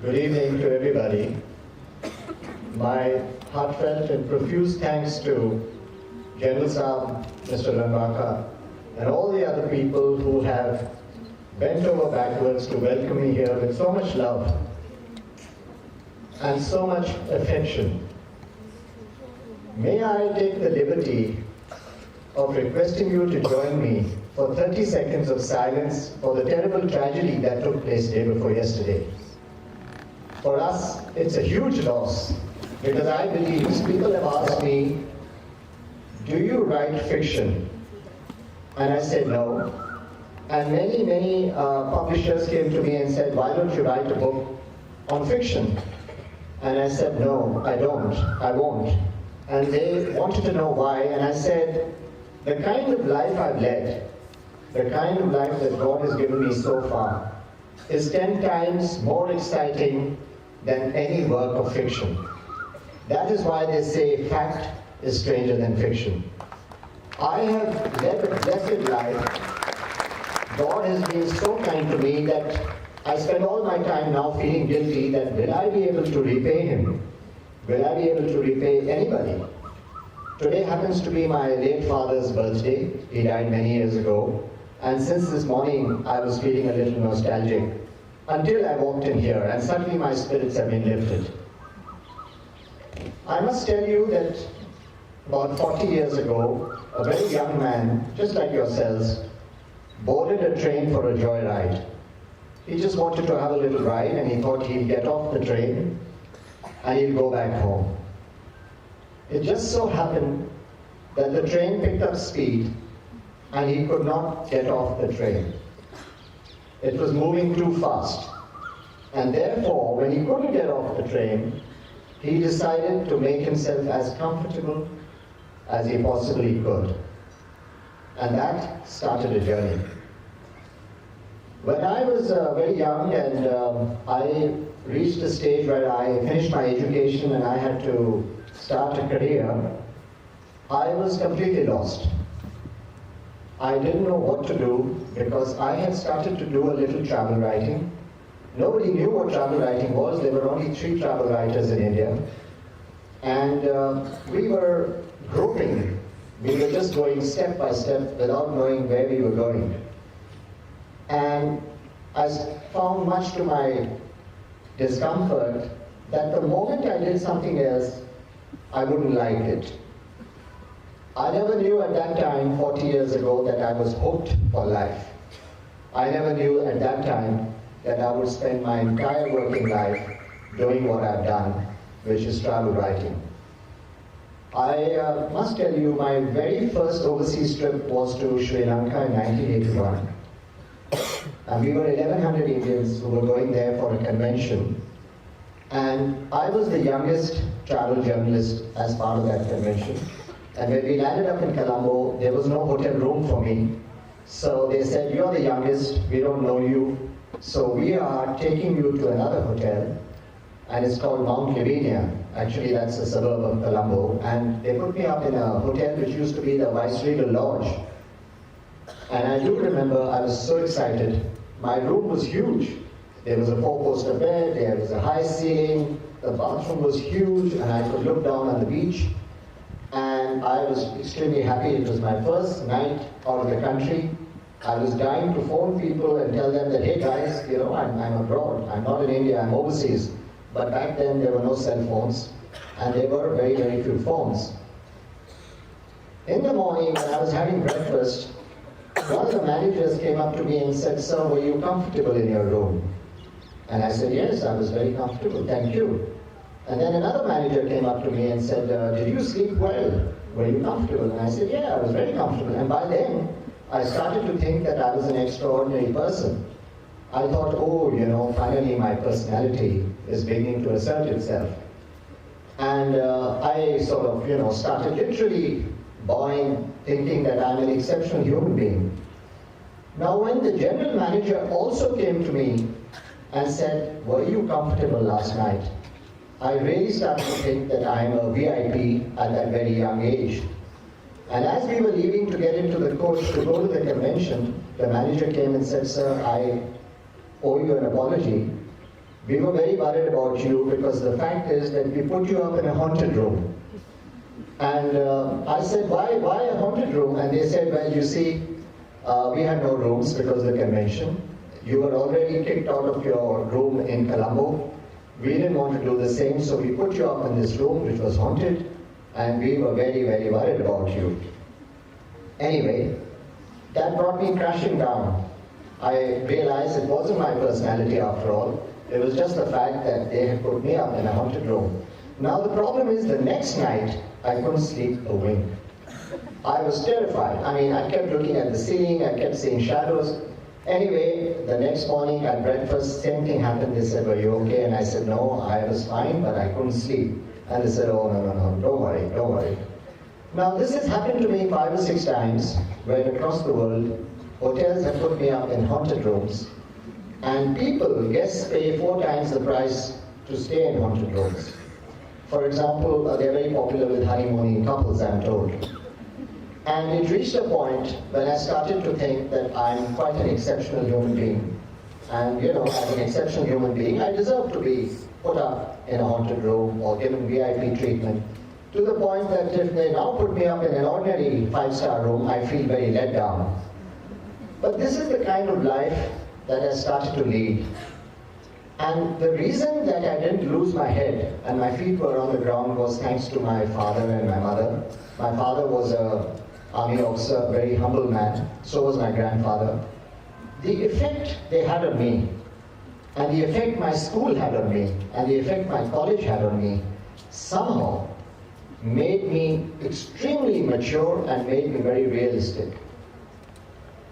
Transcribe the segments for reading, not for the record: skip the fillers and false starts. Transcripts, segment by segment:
Good evening to everybody. My heartfelt and profuse thanks to General Saab, Mr. Ranwaka, and all the other people who have bent over backwards to welcome me here with so much love and so much affection. May I take the liberty of requesting you to join me for 30 seconds of silence for the terrible tragedy that took place day before yesterday. For us, it's a huge loss because I believe people have asked me, do you write fiction? And I said no. And many publishers came to me and said, why don't you write a book on fiction? And I said, no, I don't, I won't. And they wanted to know why, and I said, the kind of life I've led, the kind of life that God has given me so far, is 10 times more exciting than any work of fiction. That is why they say fact is stranger than fiction. I have led a blessed life. God has been so kind to me that I spend all my time now feeling guilty that will I be able to repay Him? Will I be able to repay anybody? Today happens to be my late father's birthday. He died many years ago. And since this morning, I was feeling a little nostalgic until I walked in here, and suddenly my spirits have been lifted. I must tell you that about 40 years ago, a very young man, just like yourselves, boarded a train for a joyride. He just wanted to have a little ride, and he thought he'd get off the train and he'd go back home. It just so happened that the train picked up speed and he could not get off the train. It was moving too fast. And therefore, when he couldn't get off the train, he decided to make himself as comfortable as he possibly could. And that started a journey. When I was very young and I reached a stage where I finished my education and I had to start a career, I was completely lost. I didn't know what to do because I had started to do a little travel writing. Nobody knew what travel writing was. There were only 3 travel writers in India. And we were groping. We were just going step by step without knowing where we were going. And I found, much to my discomfort, that the moment I did something else, I wouldn't like it. I never knew at that time, 40 years ago, that I was hooked for life. I never knew at that time that I would spend my entire working life doing what I've done, which is travel writing. I must tell you, my very first overseas trip was to Sri Lanka in 1981. And we were 1,100 Indians who were going there for a convention. And I was the youngest travel journalist as part of that convention. And when we landed up in Colombo, there was no hotel room for me. So they said, you're the youngest, we don't know you, so we are taking you to another hotel, and it's called Mount Lavinia. Actually, that's a suburb of Colombo. And they put me up in a hotel which used to be the Viceregal Lodge. And I do remember I was so excited. My room was huge. There was a 4-poster bed, there was a high ceiling, the bathroom was huge, and I could look down on the beach. And I was extremely happy. It was my first night out of the country. I was dying to phone people and tell them that, hey guys, you know, I'm abroad. I'm not in India, I'm overseas. But back then there were no cell phones, and there were very, very few phones. In the morning when I was having breakfast, one of the managers came up to me and said, sir, were you comfortable in your room? And I said, yes, I was very comfortable, thank you. And then another manager came up to me and said, did you sleep well? Were you comfortable? And I said, yeah, I was very comfortable. And by then, I started to think that I was an extraordinary person. I thought, oh, you know, finally my personality is beginning to assert itself. And I sort of, you know, started literally bowing, thinking that I'm an exceptional human being. Now, when the general manager also came to me and said, were you comfortable last night? I really started to think that I'm a VIP at that very young age. And as we were leaving to get into the coach to go to the convention, the manager came and said, sir, I owe you an apology. we were very worried about you because the fact is that we put you up in a haunted room. And I said, why a haunted room? And they said, well, you see, we had no rooms because of the convention. You were already kicked out of your room in Colombo. We didn't want to do the same, so we put you up in this room which was haunted, and we were very, very worried about you. Anyway, that brought me crashing down. I realized it wasn't my personality after all. It was just the fact that they had put me up in a haunted room. Now the problem is the next night, I couldn't sleep a wink. I was terrified. I mean, I kept looking at the ceiling, I kept seeing shadows. Anyway, the next morning at breakfast, same thing happened. They said, were you okay? And I said, no, I was fine, but I couldn't sleep. And they said, oh, no, don't worry. Now, this has happened to me 5 or 6 times, where across the world, hotels have put me up in haunted rooms, and people, guests, pay 4 times the price to stay in haunted rooms. For example, they're very popular with honeymooning couples, I'm told. And it reached a point when I started to think that I'm quite an exceptional human being. And as an exceptional human being, I deserve to be put up in a haunted room or given VIP treatment, to the point that if they now put me up in an ordinary 5-star room, I feel very let down. But this is the kind of life that I started to lead. And the reason that I didn't lose my head and my feet were on the ground was thanks to my father and my mother. My father was an army officer, a very humble man. So was my grandfather. The effect they had on me, and the effect my school had on me, and the effect my college had on me, somehow made me extremely mature and made me very realistic.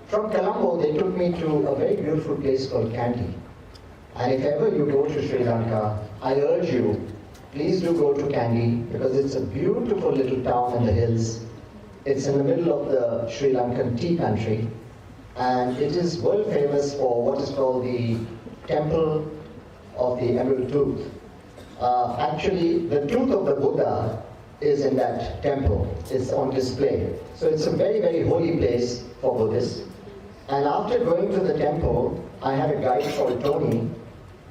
From Colombo, they took me to a very beautiful place called Kandy. And if ever you go to Sri Lanka, I urge you, please do go to Kandy, because it's a beautiful little town in the hills. It's in the middle of the Sri Lankan tea country, and it is world famous for what is called the Temple of the Emerald Tooth. Actually, the tooth of the Buddha is in that temple. It's on display. So it's a very, very holy place for Buddhists. And after going to the temple, I had a guide called Tony,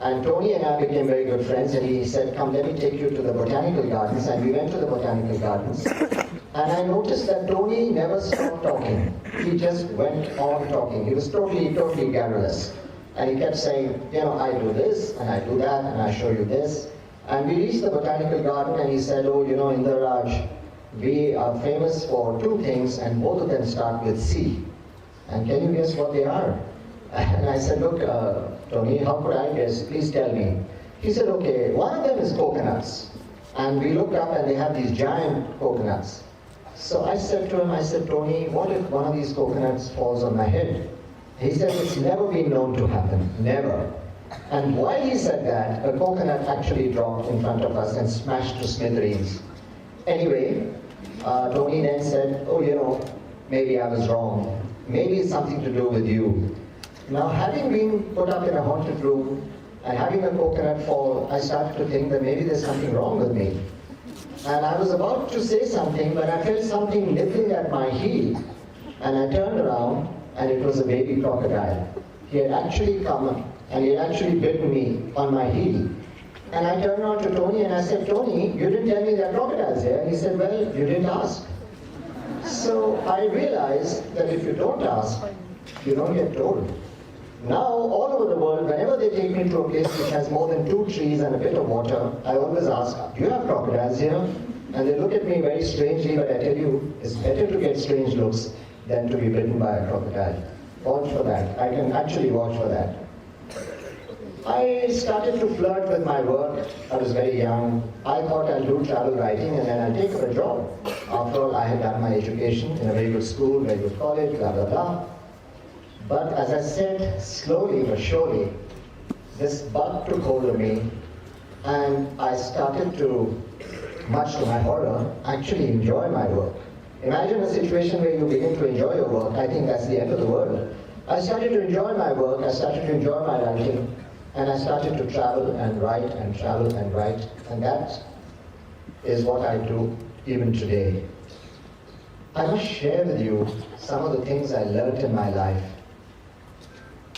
and Tony and I became very good friends, and he said, come, let me take you to the botanical gardens, and we went to the botanical gardens. And I noticed that Tony never stopped talking. He just went on talking. He was totally garrulous. And he kept saying, I do this, and I do that, and I show you this. And we reached the botanical garden, and he said, oh, Indaraj, we are famous for 2 things, and both of them start with C. And can you guess what they are? And I said, look, Tony, how could I guess? Please tell me. He said, okay, one of them is coconuts. And we looked up and they have these giant coconuts. So I said to him, Tony, what if one of these coconuts falls on my head? He said, it's never been known to happen, never. And while he said that, a coconut actually dropped in front of us and smashed to smithereens. Anyway, Tony then said, oh, maybe I was wrong. Maybe it's something to do with you. Now, having been put up in a haunted room and having a coconut fall, I started to think that maybe there's something wrong with me. And I was about to say something, but I felt something nipping at my heel. And I turned around, and it was a baby crocodile. He had actually come, and he had actually bitten me on my heel. And I turned around to Tony, and I said, Tony, you didn't tell me there are crocodiles here. And he said, well, you didn't ask. So I realized that if you don't ask, you don't get told. Now, all over the world, whenever they take me to a place which has more than 2 trees and a bit of water, I always ask, do you have crocodiles here? And they look at me very strangely, but I tell you, it's better to get strange looks than to be bitten by a crocodile. Watch for that. I can actually watch for that. I started to flirt with my work. I was very young. I thought I'll do travel writing and then I'll take up a job. After all, I had done my education in a very good school, very good college, blah, blah, blah. But as I said, slowly but surely, this bug took hold of me, and I started to, much to my horror, actually enjoy my work. Imagine a situation where you begin to enjoy your work. I think that's the end of the world. I started to enjoy my work, I started to enjoy my writing, and I started to travel and write and travel and write, and that is what I do even today. I must share with you some of the things I learned in my life.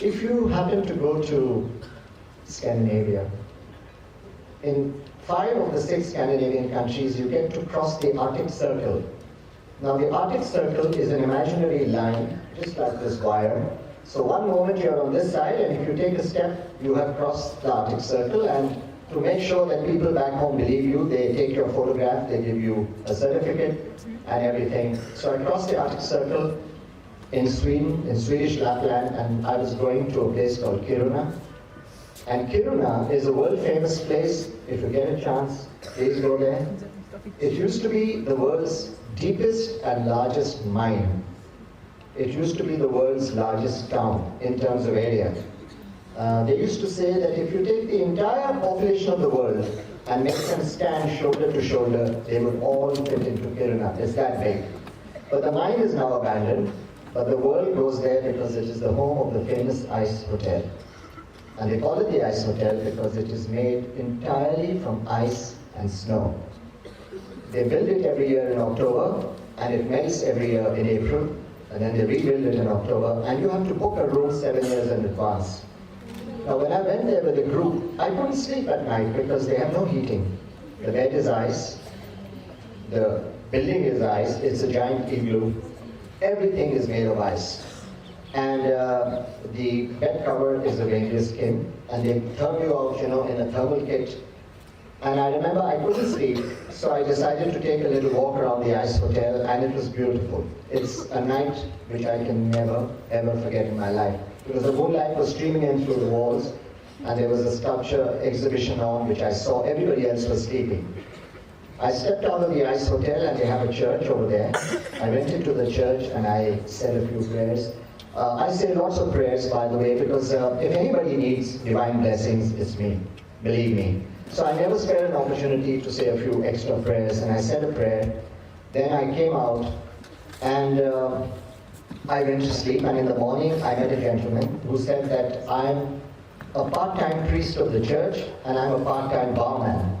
If you happen to go to Scandinavia. In 5 of the 6 Scandinavian countries, you get to cross the Arctic Circle. Now, the Arctic Circle is an imaginary line, just like this wire. So one moment you're on this side, and if you take a step, you have crossed the Arctic Circle. And to make sure that people back home believe you, they take your photograph, they give you a certificate and everything. So I crossed the Arctic Circle in Sweden, in Swedish Lapland, and I was going to a place called Kiruna. And Kiruna is a world-famous place. If you get a chance, please go there. It used to be the world's deepest and largest mine. It used to be the world's largest town in terms of area. They used to say that if you take the entire population of the world and make them stand shoulder to shoulder, they would all fit into Kiruna. It's that big. But the mine is now abandoned, but the world goes there because it is the home of the famous ice hotel. And they call it the ice hotel because it is made entirely from ice and snow. They build it every year in October, and it melts every year in April, and then they rebuild it in October, and you have to book a room 7 years in advance. Now, when I went there with a group, I couldn't sleep at night because they have no heating. The bed is ice, the building is ice, it's a giant igloo, everything is made of ice. And the bed cover is a reindeer skin, and they turn you out, in a thermal kit. And I remember I couldn't sleep, so I decided to take a little walk around the ice hotel, and it was beautiful. It's a night which I can never, ever forget in my life. Because the moonlight was streaming in through the walls, and there was a sculpture exhibition on which I saw. Everybody else was sleeping. I stepped out of the ice hotel, and they have a church over there. I went into the church, and I said a few prayers. I say lots of prayers, by the way, because if anybody needs divine blessings, it's me. Believe me. So I never spared an opportunity to say a few extra prayers, and I said a prayer. Then I came out, and I went to sleep, and in the morning I met a gentleman who said that I'm a part-time priest of the church, and I'm a part-time barman.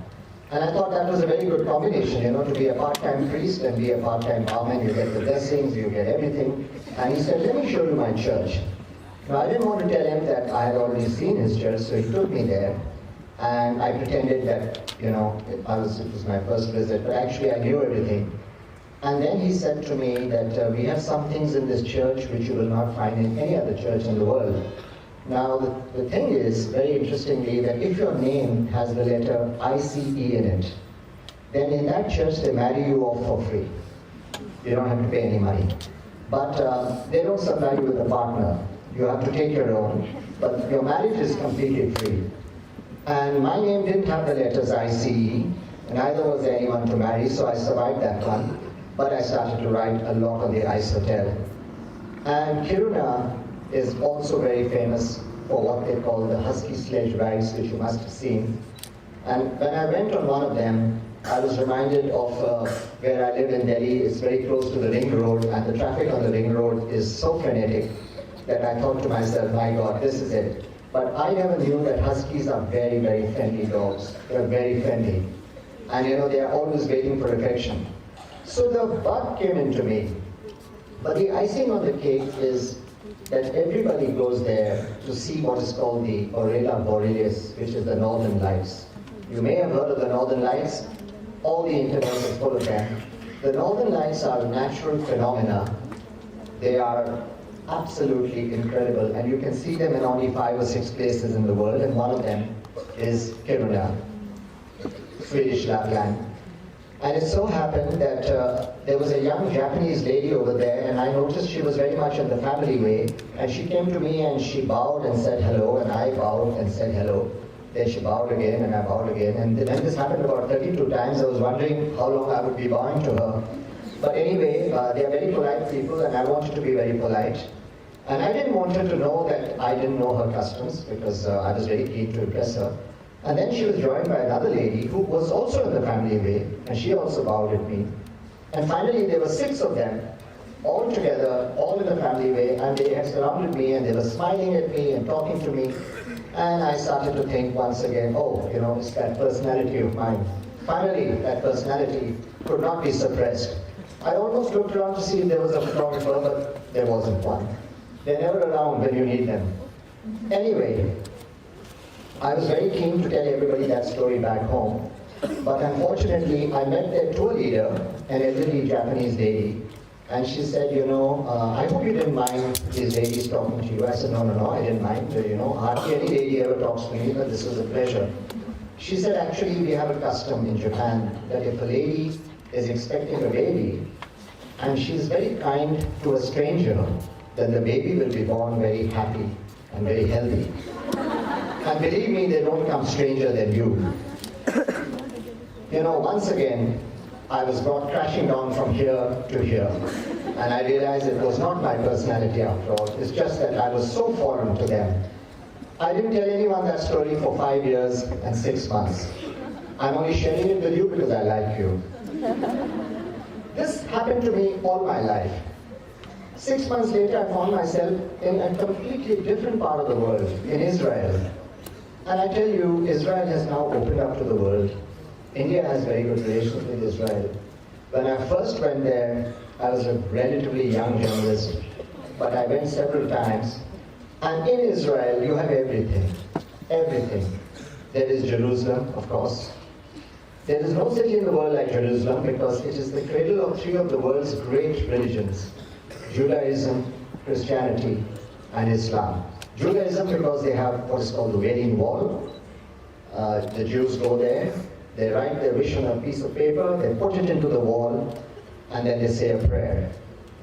And I thought that was a very good combination, to be a part-time priest and be a part-time barman. You get the blessings, you get everything. And he said, let me show you my church. Now, I didn't want to tell him that I had already seen his church, so he took me there. And I pretended that, it was my first visit, but actually I knew everything. And then he said to me that we have some things in this church which you will not find in any other church in the world. Now, the thing is, very interestingly, that if your name has the letter ICE in it, then in that church they marry you off for free. You don't have to pay any money. But they don't supply you with a partner. You have to take your own. But your marriage is completely free. And my name didn't have the letters ICE, and neither was there anyone to marry, so I survived that one. But I started to write a lot on the ice hotel. And Kiruna is also very famous for what they call the husky sledge rides, which you must have seen. And when I went on one of them, I was reminded of where I live in Delhi. It's very close to the ring road, and the traffic on the ring road is so frenetic that I thought to myself, my God, this is it. But I never knew that huskies are very, very friendly dogs. They're very friendly. And they are always waiting for affection. So the bug came into me. But the icing on the cake is that everybody goes there to see what is called the Aurora Borealis, which is the Northern Lights. You may have heard of the Northern Lights. All the internet is full of them. The Northern Lights are natural phenomena. They are absolutely incredible, and you can see them in only 5 or 6 places in the world, and one of them is Kiruna, Swedish Lapland. And it so happened that there was a young Japanese lady over there, and I noticed she was very much in the family way, and she came to me and she bowed and said hello, and I bowed and said hello. Then she bowed again, and I bowed again, and when this happened about 32 times, I was wondering how long I would be bowing to her. But anyway, they are very polite people, and I wanted to be very polite. And I didn't want her to know that I didn't know her customs, because I was very keen to impress her. And then she was joined by another lady who was also in the family way, and she also bowed at me. And finally, there were 6 of them, all together, all in the family way, and they had surrounded me, and they were smiling at me and talking to me. And I started to think once again, it's that personality of mine. Finally, that personality could not be suppressed. I almost looked around to see if there was a photographer, but there wasn't one. They're never around when you need them. Anyway, I was very keen to tell everybody that story back home, but unfortunately I met their tour leader, an elderly Japanese lady, and she said, I hope you didn't mind these ladies talking to you. I said, no, I didn't mind. Hardly any lady ever talks to me, but this was a pleasure. She said, actually, we have a custom in Japan that if a lady is expecting a baby, and she's very kind to a stranger, then the baby will be born very happy and very healthy. And believe me, they don't come stranger than you. Once again, I was brought crashing down from here to here. And I realized it was not my personality after all. It's just that I was so foreign to them. I didn't tell anyone that story for 5 years and 6 months. I'm only sharing it with you because I like you. This happened to me all my life. 6 months later, I found myself in a completely different part of the world, in Israel. And I tell you, Israel has now opened up to the world. India has very good relations with Israel. When I first went there, I was a relatively young journalist, but I went several times. And in Israel, you have everything. Everything. There is Jerusalem, of course. There is no city in the world like Jerusalem because it is the cradle of 3 of the world's great religions: Judaism, Christianity, and Islam. Judaism because they have what is called the Wailing Wall. The Jews go there, they write their wish on a piece of paper, they put it into the wall, and then they say a prayer.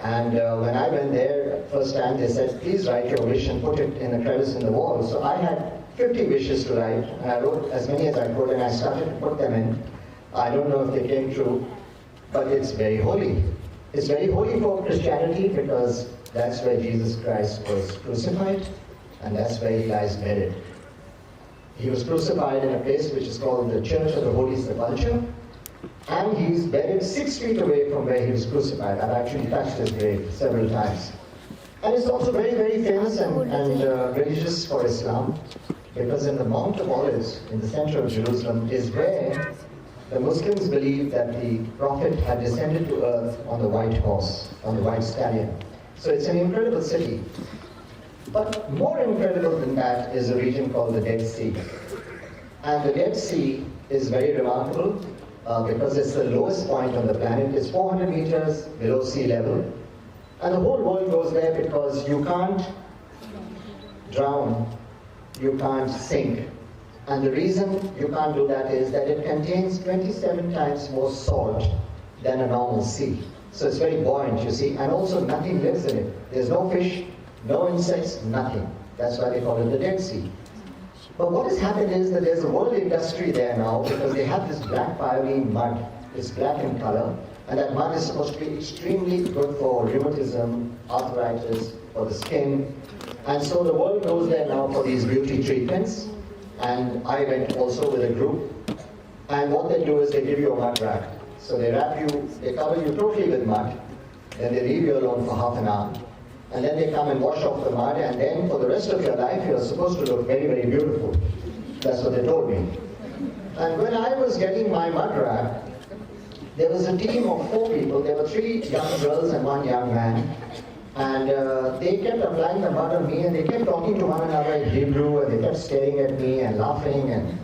And when I went there first time, they said, please write your wish and put it in a crevice in the wall. So I had 50 wishes to write, and I wrote as many as I could, and I started to put them in. I don't know if they came true, but it's very holy. It's very holy for Christianity because that's where Jesus Christ was crucified, and that's where he lies buried. He was crucified in a place which is called the Church of the Holy Sepulchre, and he's buried 6 feet away from where he was crucified. I've actually touched his grave several times. And it's also very, very famous and religious for Islam, because in the Mount of Olives, in the center of Jerusalem, is where the Muslims believe that the Prophet had descended to earth on the white horse, on the white stallion. So it's an incredible city. But more incredible than that is a region called the Dead Sea. And the Dead Sea is very remarkable because it's the lowest point on the planet. It's 400 meters below sea level. And the whole world goes there because you can't drown, you can't sink. And the reason you can't do that is that it contains 27 times more salt than a normal sea. So it's very buoyant, you see, and also nothing lives in it. There's no fish, no insects, nothing. That's why they call it the Dead Sea. But what has happened is that there's a world industry there now because they have this black pyroline mud. It's black in color, and that mud is supposed to be extremely good for rheumatism, arthritis, for the skin. And so the world goes there now for these beauty treatments. And I went also with a group. And what they do is they give you a mud wrap. So they wrap you, they cover you totally with mud. Then they leave you alone for half an hour. And then they come and wash off the mud. And then for the rest of your life, you're supposed to look very, very beautiful. That's what they told me. And when I was getting my mud wrap, there was a team of 4 people. There were 3 young girls and 1 young man. And they kept applying the mud on me, and they kept talking to one another in Hebrew, and they kept staring at me and laughing. And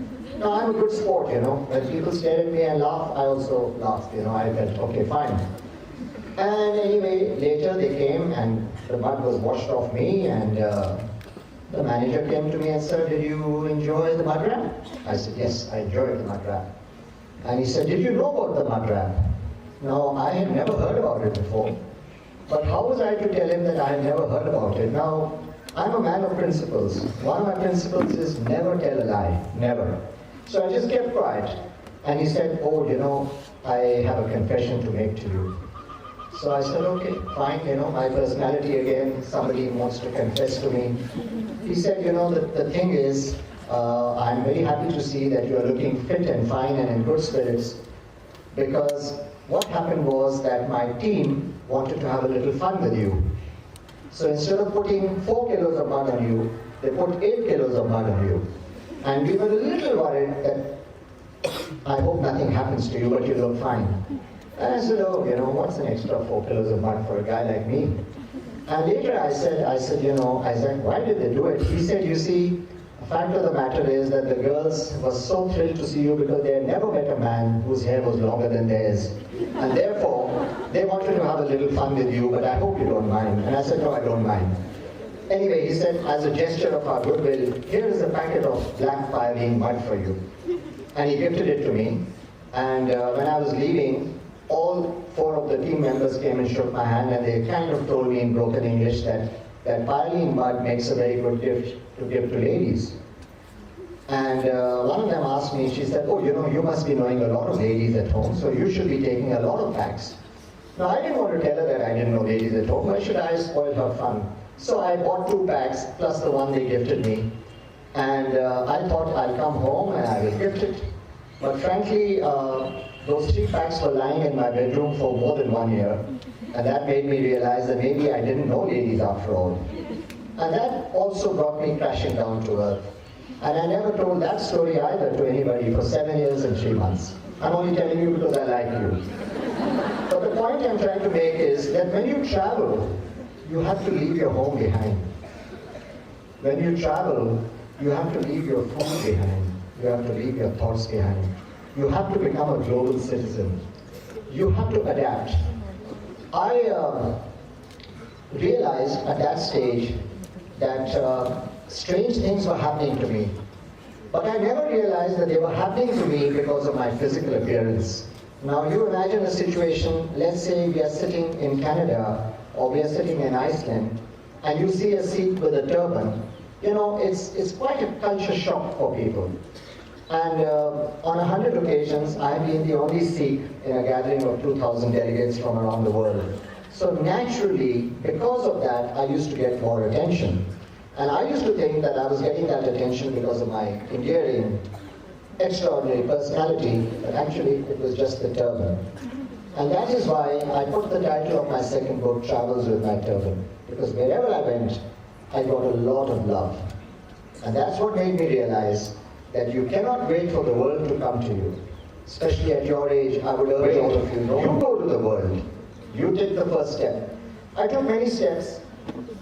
I'm a good sport, When people stare at me and laugh, I also laugh, I felt, okay, fine. And anyway, later they came, and the mud was washed off me, and the manager came to me and said, did you enjoy the mud wrap? I said, yes, I enjoyed the mud wrap. And he said, did you know about the mud wrap? No, I had never heard about it before. But how was I to tell him that I had never heard about it? Now, I'm a man of principles. One of my principles is never tell a lie, never. So I just kept quiet. And he said, oh, I have a confession to make to you. So I said, okay, fine, my personality again, somebody wants to confess to me. He said, the thing is, I'm very happy to see that you are looking fit and fine and in good spirits, because what happened was that my team wanted to have a little fun with you. So instead of putting 4 kilos of mud on you, they put 8 kilos of mud on you. And we were a little worried that I hope nothing happens to you, but you look fine. And I said, what's an extra 4 kilos of mud for a guy like me? And later I said, Isaac, why did they do it? He said, you see, fact of the matter is that the girls were so thrilled to see you because they had never met a man whose hair was longer than theirs. And therefore, they wanted to have a little fun with you, but I hope you don't mind. And I said, no, I don't mind. Anyway, he said, as a gesture of our goodwill, here is a packet of black pyrene mud for you. And he gifted it to me. And when I was leaving, all 4 of the team members came and shook my hand, and they kind of told me in broken English that pyrene mud makes a very good gift to give to ladies. And one of them asked me, she said, oh, you know, you must be knowing a lot of ladies at home, so you should be taking a lot of packs. Now, I didn't want to tell her that I didn't know ladies at home. Why should I spoil her fun? So I bought 2 packs, plus the one they gifted me. And I thought I'll come home and I will gift it. But frankly, those 3 packs were lying in my bedroom for more than 1 year. And that made me realize that maybe I didn't know ladies after all. And that also brought me crashing down to earth. And I never told that story either to anybody for 7 years and 3 months. I'm only telling you because I like you. But the point I'm trying to make is that when you travel, you have to leave your home behind. When you travel, you have to leave your phone behind. You have to leave your thoughts behind. You have to become a global citizen. You have to adapt. I realized at that stage that strange things were happening to me. But I never realized that they were happening to me because of my physical appearance. Now you imagine a situation, let's say we are sitting in Canada or we are sitting in Iceland and you see a Sikh with a turban. You know, it's quite a culture shock for people. And on 100 occasions, I've been the only Sikh in a gathering of 2,000 delegates from around the world. So naturally, because of that, I used to get more attention. And I used to think that I was getting that attention because of my endearing, extraordinary personality, but actually it was just the turban. And that is why I put the title of my second book, Travels with My Turban. Because wherever I went, I got a lot of love. And that's what made me realize that you cannot wait for the world to come to you. Especially at your age, I would urge all of you, you go to the world. You take the first step. I took many steps,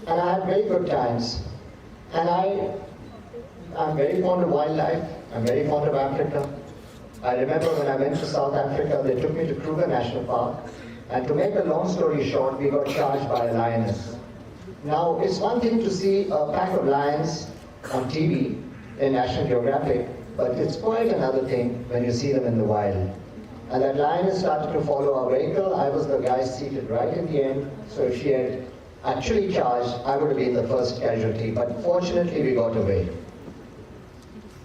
and I had very good times. And I'm very fond of wildlife. I'm very fond of Africa. I remember when I went to South Africa, they took me to Kruger National Park. And to make a long story short, we got charged by a lioness. Now, it's one thing to see a pack of lions on TV in National Geographic, but it's quite another thing when you see them in the wild. And that lioness started to follow our vehicle. I was the guy seated right at the end, so if she had actually charged, I would have been the first casualty, but fortunately we got away.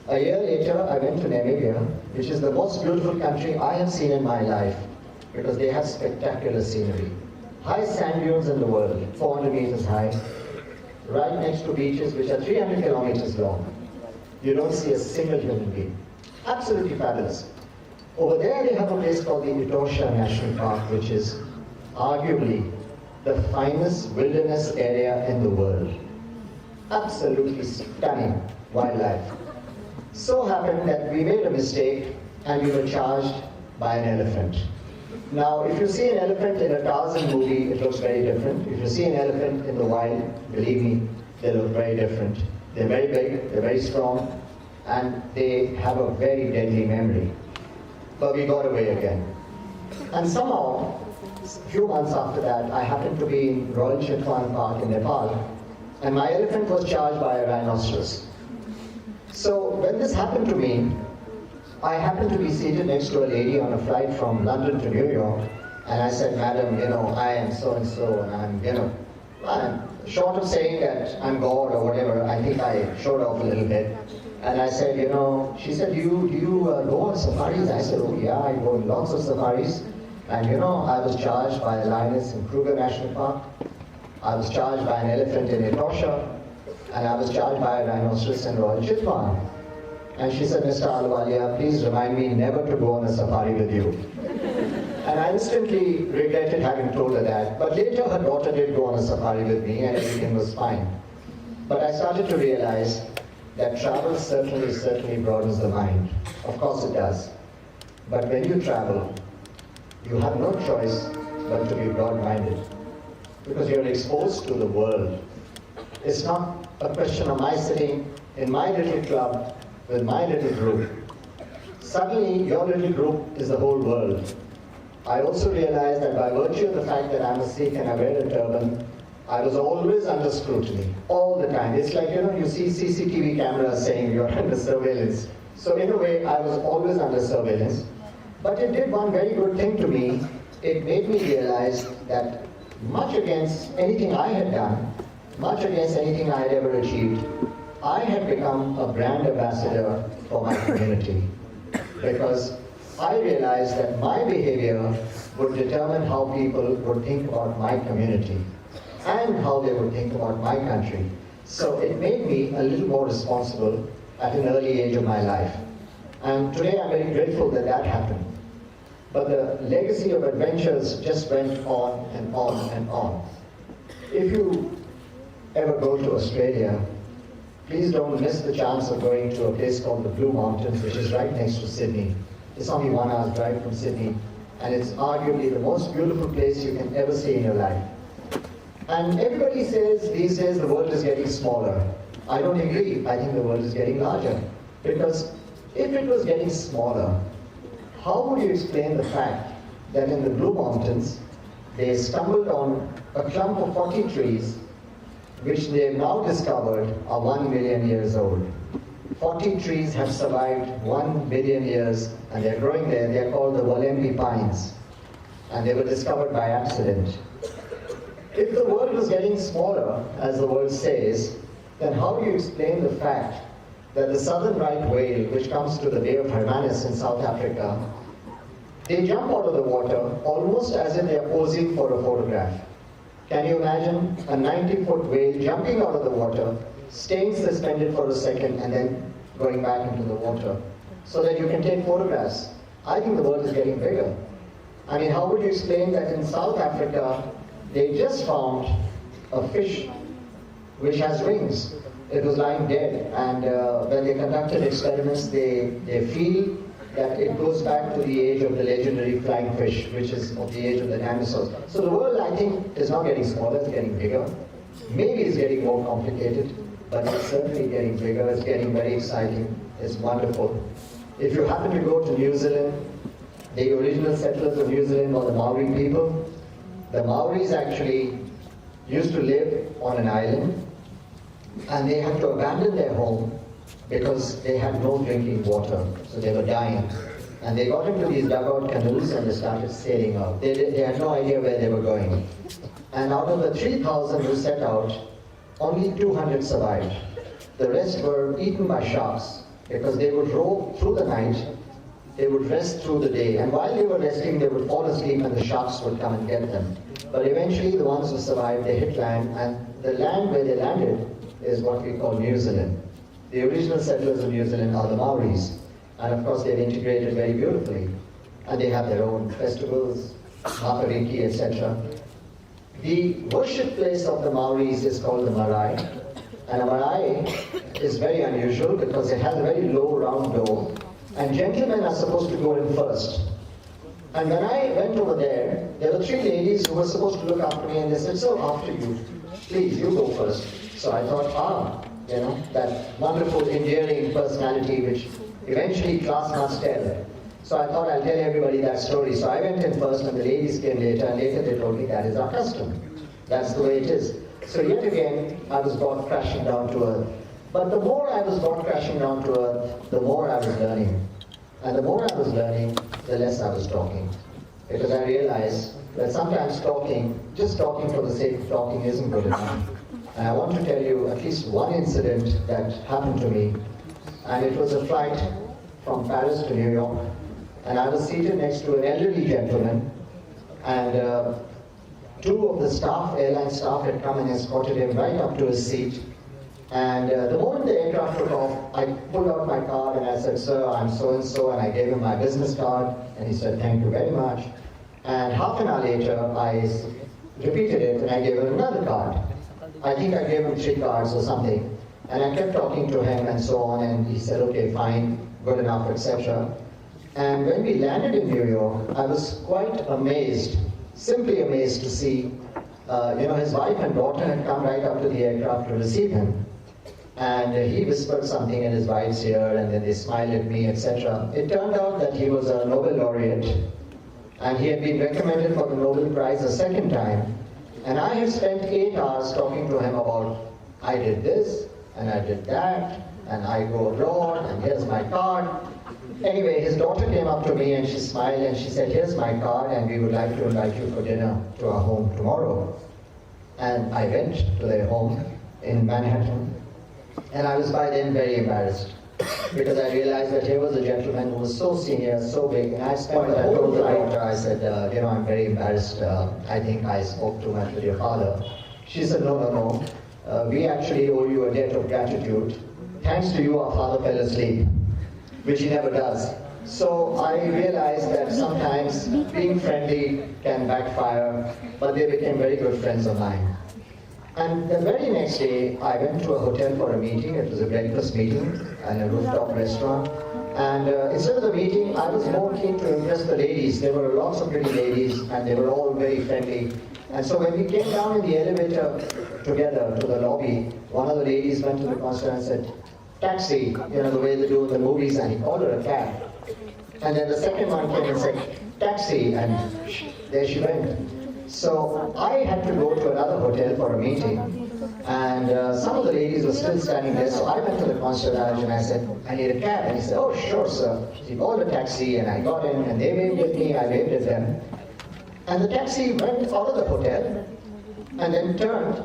A year later, I went to Namibia, which is the most beautiful country I have seen in my life, because they have spectacular scenery. Highest sand dunes in the world, 400 meters high, right next to beaches which are 300 kilometers long. You don't see a single human being. Absolutely fabulous. Over there they have a place called the Etosha National Park, which is arguably the finest wilderness area in the world. Absolutely stunning wildlife. So happened that we made a mistake and we were charged by an elephant. Now, if you see an elephant in a Tarzan movie, it looks very different. If you see an elephant in the wild, believe me, they look very different. They're very big, they're very strong, and they have a very deadly memory. But we got away again. And somehow, a few months after that, I happened to be in Royal Chitwan Park in Nepal, and my elephant was charged by a rhinoceros. So when this happened to me, I happened to be seated next to a lady on a flight from London to New York, and I said, Madam, I am so-and-so, and I'm short of saying that I'm God or whatever, I think I showed off a little bit. And I said, she said, do you go on safaris? I said, oh yeah, I go on lots of safaris. And I was charged by a lioness in Kruger National Park. I was charged by an elephant in Etosha. And I was charged by a rhinoceros in Royal Chitwan. And she said, Mr. Ahluwalia, please remind me never to go on a safari with you. And I instantly regretted having told her that. But later her daughter did go on a safari with me and everything was fine. But I started to realize that travel certainly broadens the mind. Of course it does. But when you travel, you have no choice but to be broad-minded. Because you're exposed to the world. It's not a question of my sitting in my little club, with my little group. Suddenly, your little group is the whole world. I also realized that by virtue of the fact that I'm a Sikh and I wear a turban, I was always under scrutiny, all the time. It's like, you see CCTV cameras saying you're under surveillance. So in a way, I was always under surveillance. But it did one very good thing to me. It made me realize that much against anything I had done, much against anything I had ever achieved, I had become a brand ambassador for my community. Because I realized that my behavior would determine how people would think about my community and how they would think about my country. So it made me a little more responsible at an early age of my life. And today I'm very grateful that that happened. But the legacy of adventures just went on and on and on. If you ever go to Australia, please don't miss the chance of going to a place called the Blue Mountains, which is right next to Sydney. It's only 1 hour's drive from Sydney, and it's arguably the most beautiful place you can ever see in your life. And everybody says these days the world is getting smaller. I don't agree. I think the world is getting larger. Because if it was getting smaller, how would you explain the fact that in the Blue Mountains, they stumbled on a clump of 40 trees, which they have now discovered are 1 million years old. 40 trees have survived 1 million years, and they're growing there. They're called the Wollemi pines, and they were discovered by accident. If the world was getting smaller, as the word says, then how do you explain the fact that the southern right whale, which comes to the Bay of Hermanus in South Africa, they jump out of the water almost as if they are posing for a photograph. Can you imagine a 90-foot whale jumping out of the water, staying suspended for a second, and then going back into the water so that you can take photographs? I think the world is getting bigger. I mean, how would you explain that in South Africa, they just found a fish which has wings? It was lying dead, and when they conducted experiments, they feel that it goes back to the age of the legendary flying fish, which is of the age of the dinosaurs. So the world, I think, is not getting smaller, it's getting bigger. Maybe it's getting more complicated, but it's certainly getting bigger, it's getting very exciting, it's wonderful. If you happen to go to New Zealand, the original settlers of New Zealand were the Maori people. The Maoris actually used to live on an island, and they had to abandon their home because they had no drinking water, so they were dying. And they got into these dugout canoes and they started sailing out. They had no idea where they were going. And out of the 3,000 who set out, only 200 survived. The rest were eaten by sharks because they would row through the night, they would rest through the day, and while they were resting, they would fall asleep and the sharks would come and get them. But eventually, the ones who survived, they hit land, and the land where they landed is what we call New Zealand. The original settlers of New Zealand are the Maoris, and of course they've integrated very beautifully, and they have their own festivals, Makariki, etc. The worship place of the Maoris is called the marae, and a marae is very unusual because it has a very low round door, and gentlemen are supposed to go in first. And when I went over there, there were 3 ladies who were supposed to look after me, and they said, "So after you, please, you go first." So I thought, that wonderful endearing personality which eventually class must tell. So I thought I'll tell everybody that story. So I went in first and the ladies came later, and later they told me that is our custom. That's the way it is. So yet again, I was brought crashing down to earth. But the more I was brought crashing down to earth, the more I was learning. And the more I was learning, the less I was talking. Because I realized that sometimes just talking for the sake of talking isn't good enough. And I want to tell you at least one incident that happened to me. And it was a flight from Paris to New York. And I was seated next to an elderly gentleman. And 2 of the airline staff had come and escorted him right up to his seat. And the moment the aircraft took off, I pulled out my card and I said, "Sir, I'm so-and-so," and I gave him my business card. And he said, "Thank you very much." And half an hour later, I repeated it and I gave him another card. I think I gave him 3 cards or something. And I kept talking to him and so on, and he said, "Okay, fine, good enough," etc. And when we landed in New York, I was quite amazed, simply amazed to see, his wife and daughter had come right up to the aircraft to receive him. and he whispered something in his wife's ear, and then they smiled at me, etc. It turned out that he was a Nobel laureate, and he had been recommended for the Nobel Prize a second time, and I had spent 8 hours talking to him about, I did this, and I did that, and I go abroad, and here's my card. Anyway, his daughter came up to me and she smiled and she said, here's my card and we would like to invite you for dinner to our home tomorrow. And I went to their home in Manhattan, and I was by then very embarrassed because I realized that here was a gentleman who was so senior, so big, and I spent the whole night. I said, I'm very embarrassed. I think I spoke too much with your father. She said, no. We actually owe you a debt of gratitude. Thanks to you, our father fell asleep, which he never does. So I realized that sometimes being friendly can backfire, but they became very good friends of mine. And the very next day, I went to a hotel for a meeting. It was a breakfast meeting in a rooftop restaurant. And instead of the meeting, I was more keen to impress the ladies. There were lots of pretty ladies, and they were all very friendly. And so when we came down in the elevator together to the lobby, one of the ladies went to the constable and said, taxi, the way they do in the movies, and he called her a cab. And then the second one came and said, taxi, and there she went. So I had to go to another hotel for a meeting, and some of the ladies were still standing there, so I went to the concierge and I said, I need a cab. And he said, oh, sure, sir. He called a taxi, and I got in, and they waved at me, I waved at them. And the taxi went out of the hotel, and then turned,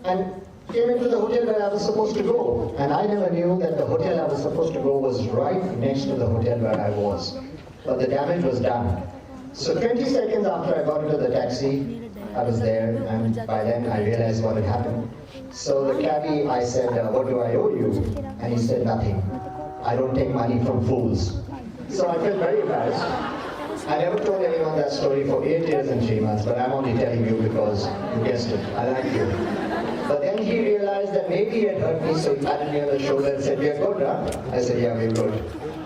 and came into the hotel where I was supposed to go. And I never knew that the hotel I was supposed to go was right next to the hotel where I was. But the damage was done. So 20 seconds after I got into the taxi, I was there, and by then I realized what had happened. So the cabbie, I said, what do I owe you? And he said, nothing. I don't take money from fools. So I felt very embarrassed. I never told anyone that story for 8 years and 3 months, but I'm only telling you because you guessed it. I like you. But then he realized that maybe he had hurt me, so he patted me on the shoulder and said, we are good, huh? I said, yeah, we're good.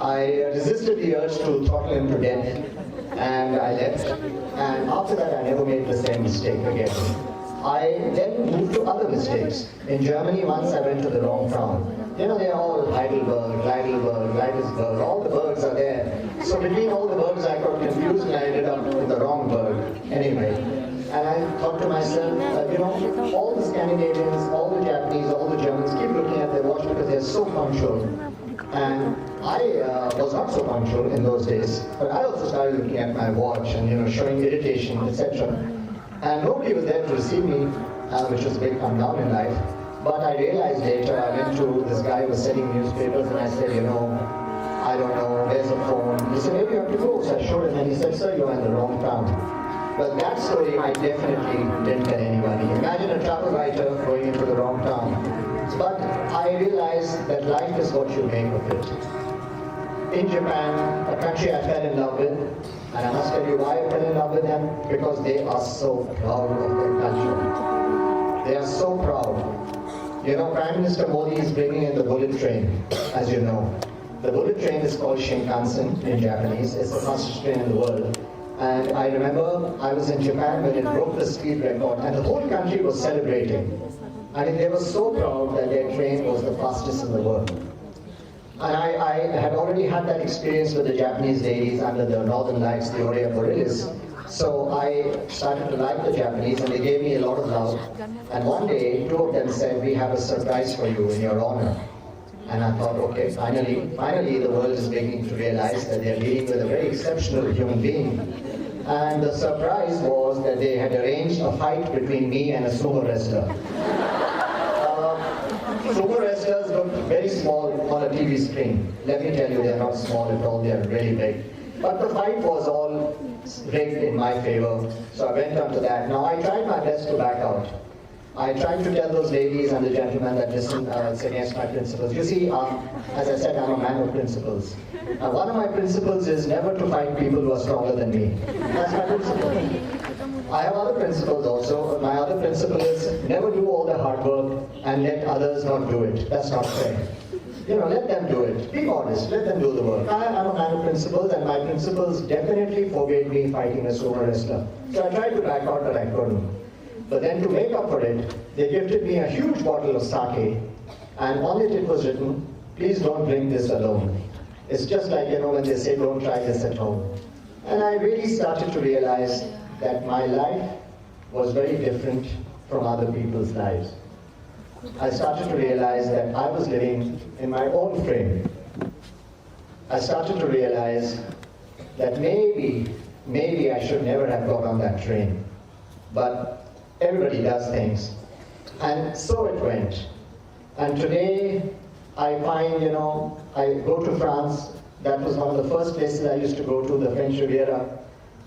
I resisted the urge to throttle him to death, and I left. And after that, I never made the same mistake again. I then moved to other mistakes. In Germany, once I went to the wrong town. They're all Heidelberg, Leidelsburg, all the bergs are there. So between all the bergs, I got confused and I ended up with the wrong berg. Anyway, and I thought to myself, all the Scandinavians, all the Japanese, all the Germans keep looking at their watch because they're so punctual. And I was not so punctual in those days, but I also started looking at my watch and showing irritation, etc. And nobody was there to receive me, which was a big come down in life. But I realized later, I went to this guy who was selling newspapers, and I said, I don't know, where's the phone? He said, maybe you have to go. So I showed him, and he said, sir, you're in the wrong town. But that story I definitely didn't tell anybody. Imagine a travel writer going into the wrong town. But I realized that life is what you make of it. In Japan, a country I fell in love with, and I must tell you why I fell in love with them, because they are so proud of their culture. They are so proud. Prime Minister Modi is bringing in the bullet train, as you know. The bullet train is called Shinkansen in Japanese. It's the fastest train in the world. And I remember I was in Japan when it broke the speed record, and the whole country was celebrating. I mean, they were so proud that their train was the fastest in the world. And I had already had that experience with the Japanese ladies under the Northern Lights, the Aurea Borealis. So I started to like the Japanese, and they gave me a lot of love. And one day, 2 of them said, we have a surprise for you in your honor. And I thought, okay, finally the world is beginning to realize that they're dealing with a very exceptional human being. And the surprise was that they had arranged a fight between me and a sumo wrestler. Sumo wrestlers look very small on a TV screen. Let me tell you, they're not small at all, they're really big. But the fight was all rigged in my favor, so I went on to that. Now, I tried my best to back out. I tried to tell those ladies and the gentlemen that, listen, it's against my principles. You see, as I said, I'm a man of principles. One of my principles is never to fight people who are stronger than me. That's my principle. I have other principles also. My other principle is never do all the hard work and let others not do it. That's not fair. Let them do it. Be honest. Let them do the work. I am a man of principles, and my principles definitely forbade me fighting a sumo wrestler. So I tried to back out, but I couldn't. But then to make up for it, they gifted me a huge bottle of sake, And on it was written, please don't drink this alone. It's just like, when they say don't try this at home. And I really started to realize that my life was very different from other people's lives. I started to realize that I was living in my own frame. I started to realize that maybe I should never have got on that train. But everybody does things. And so it went. And today, I find, I go to France. That was one of the first places I used to go to, the French Riviera.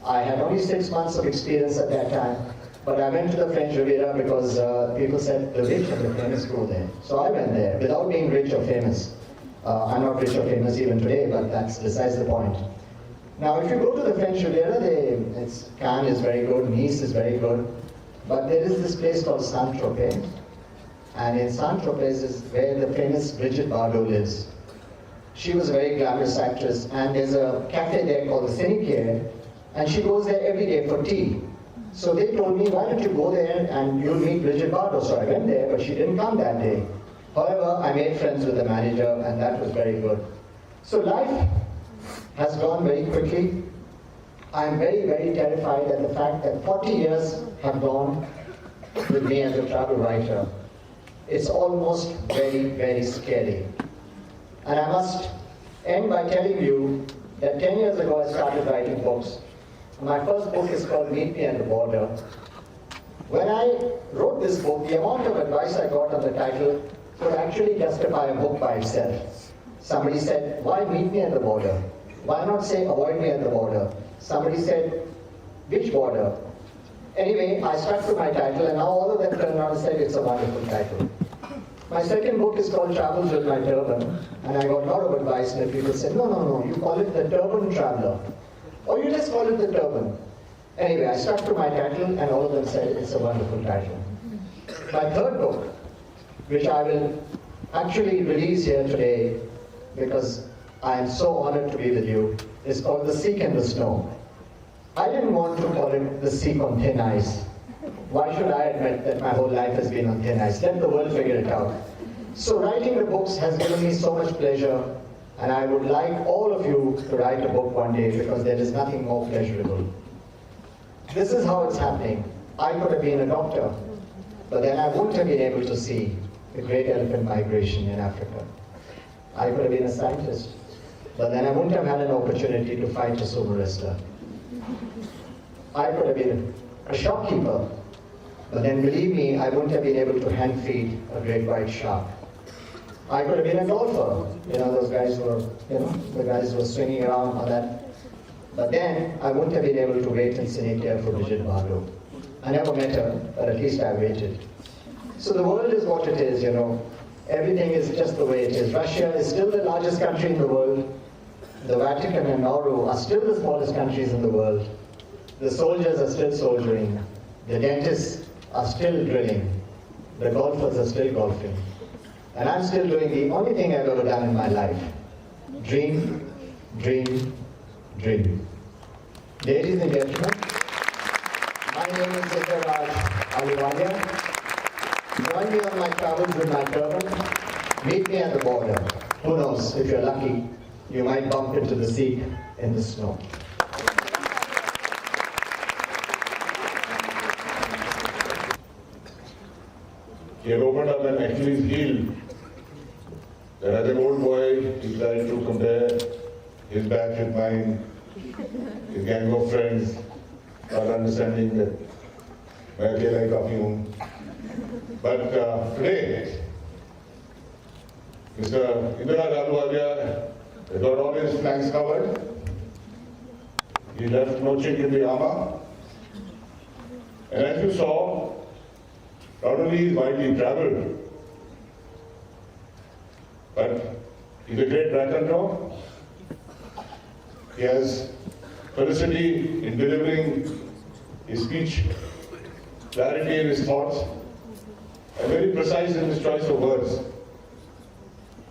I had only 6 months of experience at that time. But I went to the French Riviera because people said the rich and the famous go there. So I went there without being rich or famous. I'm not rich or famous even today, but that's besides the point. Now, if you go to the French Riviera, Cannes is very good, Nice is very good, but there is this place called Saint-Tropez. And in Saint-Tropez is where the famous Brigitte Bardot lives. She was a very glamorous actress, and there's a cafe there called the Sénéquier, and she goes there every day for tea. So they told me, why don't you go there and you'll meet Brigitte Bardot. So I went there, but she didn't come that day. However, I made friends with the manager, and that was very good. So life has gone very quickly. I'm very, very terrified at the fact that 40 years have gone with me as a travel writer. It's almost very, very scary. And I must end by telling you that 10 years ago I started writing books. My first book is called Meet Me at the Border. When I wrote this book, the amount of advice I got on the title could actually justify a book by itself. Somebody said, why meet me at the border? Why not say avoid me at the border? Somebody said, which border? Anyway, I stuck to my title, and now all of them turned around and said it's a wonderful title. My second book is called Travels with My Turban, and I got a lot of advice, and people said, no, you call it The Turban Traveler. Or you just call it The Turban. Anyway, I stuck to my title, and all of them said it's a wonderful title. My third book, which I will actually release here today, because I am so honored to be with you, is called The Seek and the Snow. I didn't want to call it The Seek on Thin Ice. Why should I admit that my whole life has been on thin ice? Let the world figure it out. So writing the books has given me so much pleasure, and I would like all of you to write a book one day, because there is nothing more pleasurable. This is how it's happening. I could have been a doctor, but then I wouldn't have been able to see the great elephant migration in Africa. I could have been a scientist, but then I wouldn't have had an opportunity to fight a sumo wrestler. I could have been a shopkeeper, but then believe me, I wouldn't have been able to hand feed a great white shark. I could have been a golfer, those guys were, the guys were swinging around on that. But then I wouldn't have been able to wait in Sénéquier for Brigitte Bardot. I never met her, but at least I waited. So the world is what it is, Everything is just the way it is. Russia is still the largest country in the world. The Vatican and Nauru are still the smallest countries in the world. The soldiers are still soldiering. The dentists are still drilling. The golfers are still golfing. And I'm still doing the only thing I've ever done in my life. Dream, dream, dream. Ladies and gentlemen, my name is Raj Aluwalia. Join me on my travels with my turban. Meet me at the border. Who knows, if you're lucky, you might bump into the Sikh in the snow. He had opened up an Achilles heel. That as an old boy, he tried to compare his batch with mine, his gang of friends, not understanding that मैं अकेला ही काफी हूँ. But today, Mr. Indira Galuwalia has got all his flanks covered. He left no chink in the armor. And as you saw, not only is widely traveled, but he's a great raconteur. He has felicity in delivering his speech, clarity in his thoughts, and very precise in his choice of words.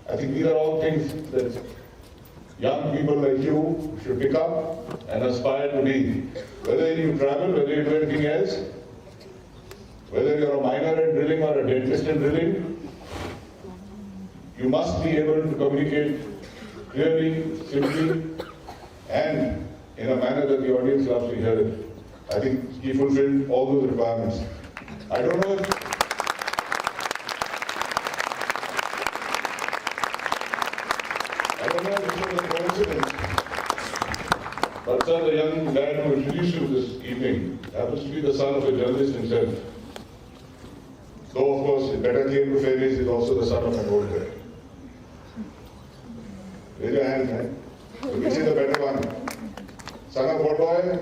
I think these are all things that young people like you should pick up and aspire to be. Whether you travel, whether you do anything else, whether you're a miner in drilling or a dentist in drilling, you must be able to communicate clearly, simply, and in a manner that the audience loves to hear it. I think he fulfilled all those requirements. I don't know if this was a coincidence, but sir, the young lad who introduced you this evening happens to be the son of a journalist himself. Though, of course, a better claim to fame is also the son of an old guy. Raise your hand, man. Which is the better one? Son of old boy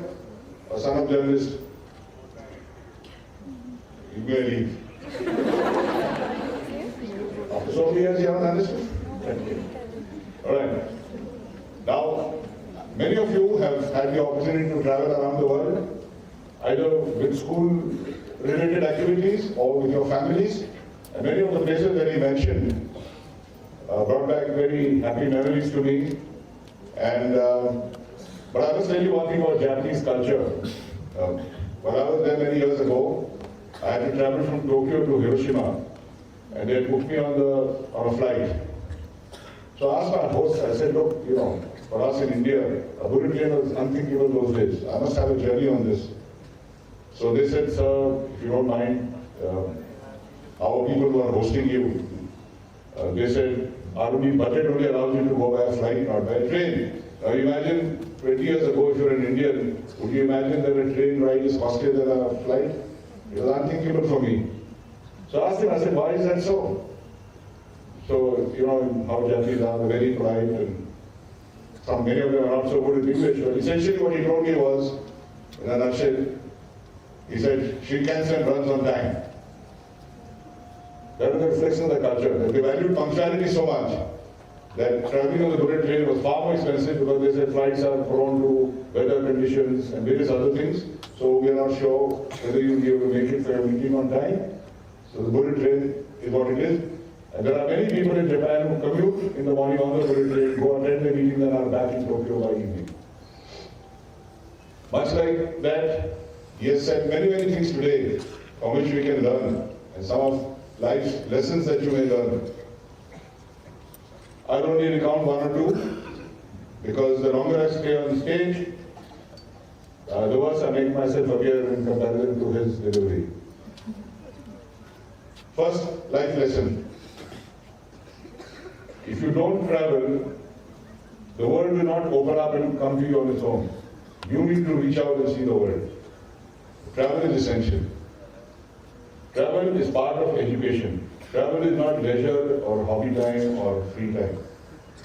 or son of journalist? You may leave. After so many years, you haven't understood? Alright. Now, many of you have had the opportunity to travel around the world, either with school-related activities or with your families. And many of the places that he mentioned brought back very happy memories to me. And but I must tell you one thing about Japanese culture. When I was there many years ago, I had to travel from Tokyo to Hiroshima, and they had booked me on a flight. So I asked my host, I said, look, you know, for us in India, a bullet train was unthinkable those days. I must have a journey on this. So they said, sir, if you don't mind, our people who are hosting you, they said, ROD budget only allows you to go by a flight, not by a train. Now imagine 20 years ago, if you're an Indian, would you imagine that a train ride is costlier than a flight? It was unthinkable for me. So I asked him, I said, why is that so? So, you know how Japanese are, they're very polite, and many of them are not so good at English. But essentially what he told me was, in a nutshell, he said, Shinkansen runs on time. That was a reflection of the culture. They valued punctuality so much that traveling on the bullet train was far more expensive because they said flights are prone to weather conditions and various other things. So we are not sure whether you'll be able to make it for your meeting on time. So the bullet train is what it is. And there are many people in Japan who commute in the morning on the bullet train, go attend the meeting and are back in Tokyo by evening. Much like that, he has said many things today from which we can learn, and some of life's lessons that you may learn. I'll only recount one or two, because the longer I stay on stage, the worse I make myself appear in comparison to his delivery. First, life lesson. If you don't travel, the world will not open up and come to you on its own. You need to reach out and see the world. Travel is essential. Travel is part of education. Travel is not leisure or hobby time or free time.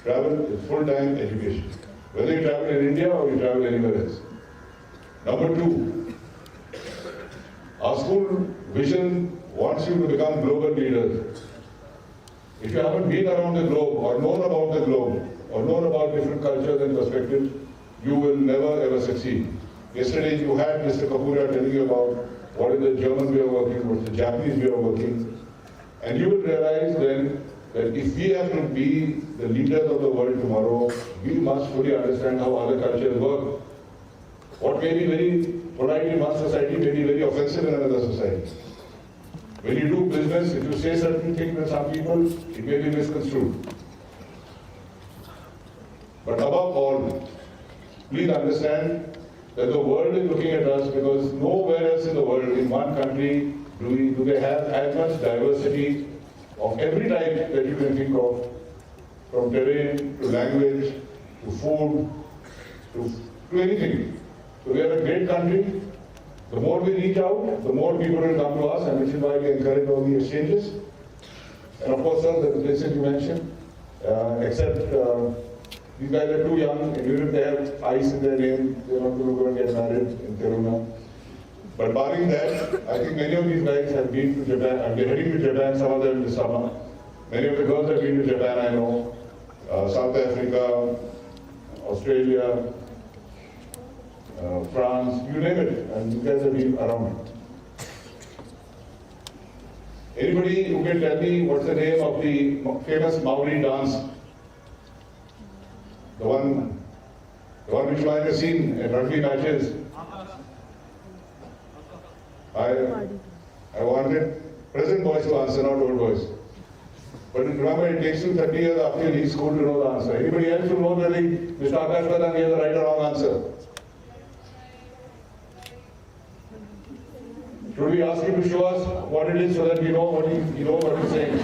Travel is full-time education. Whether you travel in India or you travel anywhere else. Number two, our school vision wants you to become global leaders. If you haven't been around the globe or known about the globe or known about different cultures and perspectives, you will never ever succeed. Yesterday you had Mr. Kapoor telling you about what is the German way of working, what is the Japanese way of working. And you will realize then that if we have to be the leaders of the world tomorrow, we must fully understand how other cultures work. What may be very polite in one society may be very offensive in another society. When you do business, if you say certain things to some people, it may be misconstrued. But above all, please understand that the world is looking at us because nowhere else in the world, in one country, do they have as much diversity of every type that you can think of, from terrain to language to food to anything. So we are a great country. The more we reach out, the more people will come to us, and which is why we encourage all the exchanges. And of course, sir, the places you mentioned, except these guys are too young, and even if they have ice in their name, they're not going to go and get married in Kiruna. But barring that, I think many of these guys have been to Japan, and they're heading to Japan, some of them this summer. Many of the girls have been to Japan, I know, South Africa, Australia, France, you name it, and you guys have been around. Anybody who can tell me what's the name of the famous Maori dance? The one which you might have seen at rugby matches. I wanted present boys to answer, not old boys. But remember, it takes you 30 years after you leave school to know the answer. Anybody else who knows whether Mr. Akash Pradhan gave the right or wrong answer? Should we ask him to show us what it is so that we know what he's saying?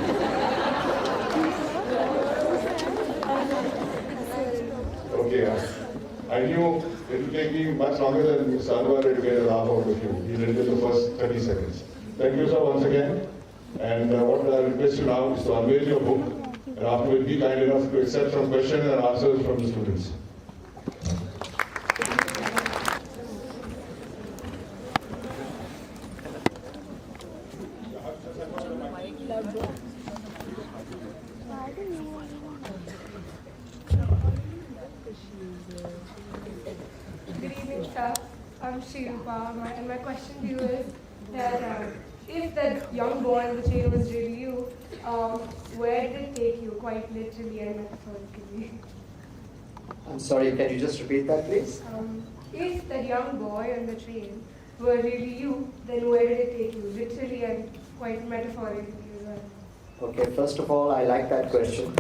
Okay, I knew it would take me much longer than Salwa to get a laugh out of you. He did it in the first 30 seconds. Thank you, sir, once again. And what I request you now is to unveil your book, and afterwards be kind enough to accept some questions and answers from the students. Good evening, sir. I'm Shilpa, and my question to you is that if that young boy in the chain was really you, where did it take you, quite literally and metaphorically? I'm sorry, can you just repeat that, please? If that young boy on the train were really you, then where did it take you, literally and quite metaphorically as well? Okay, first of all, I like that question.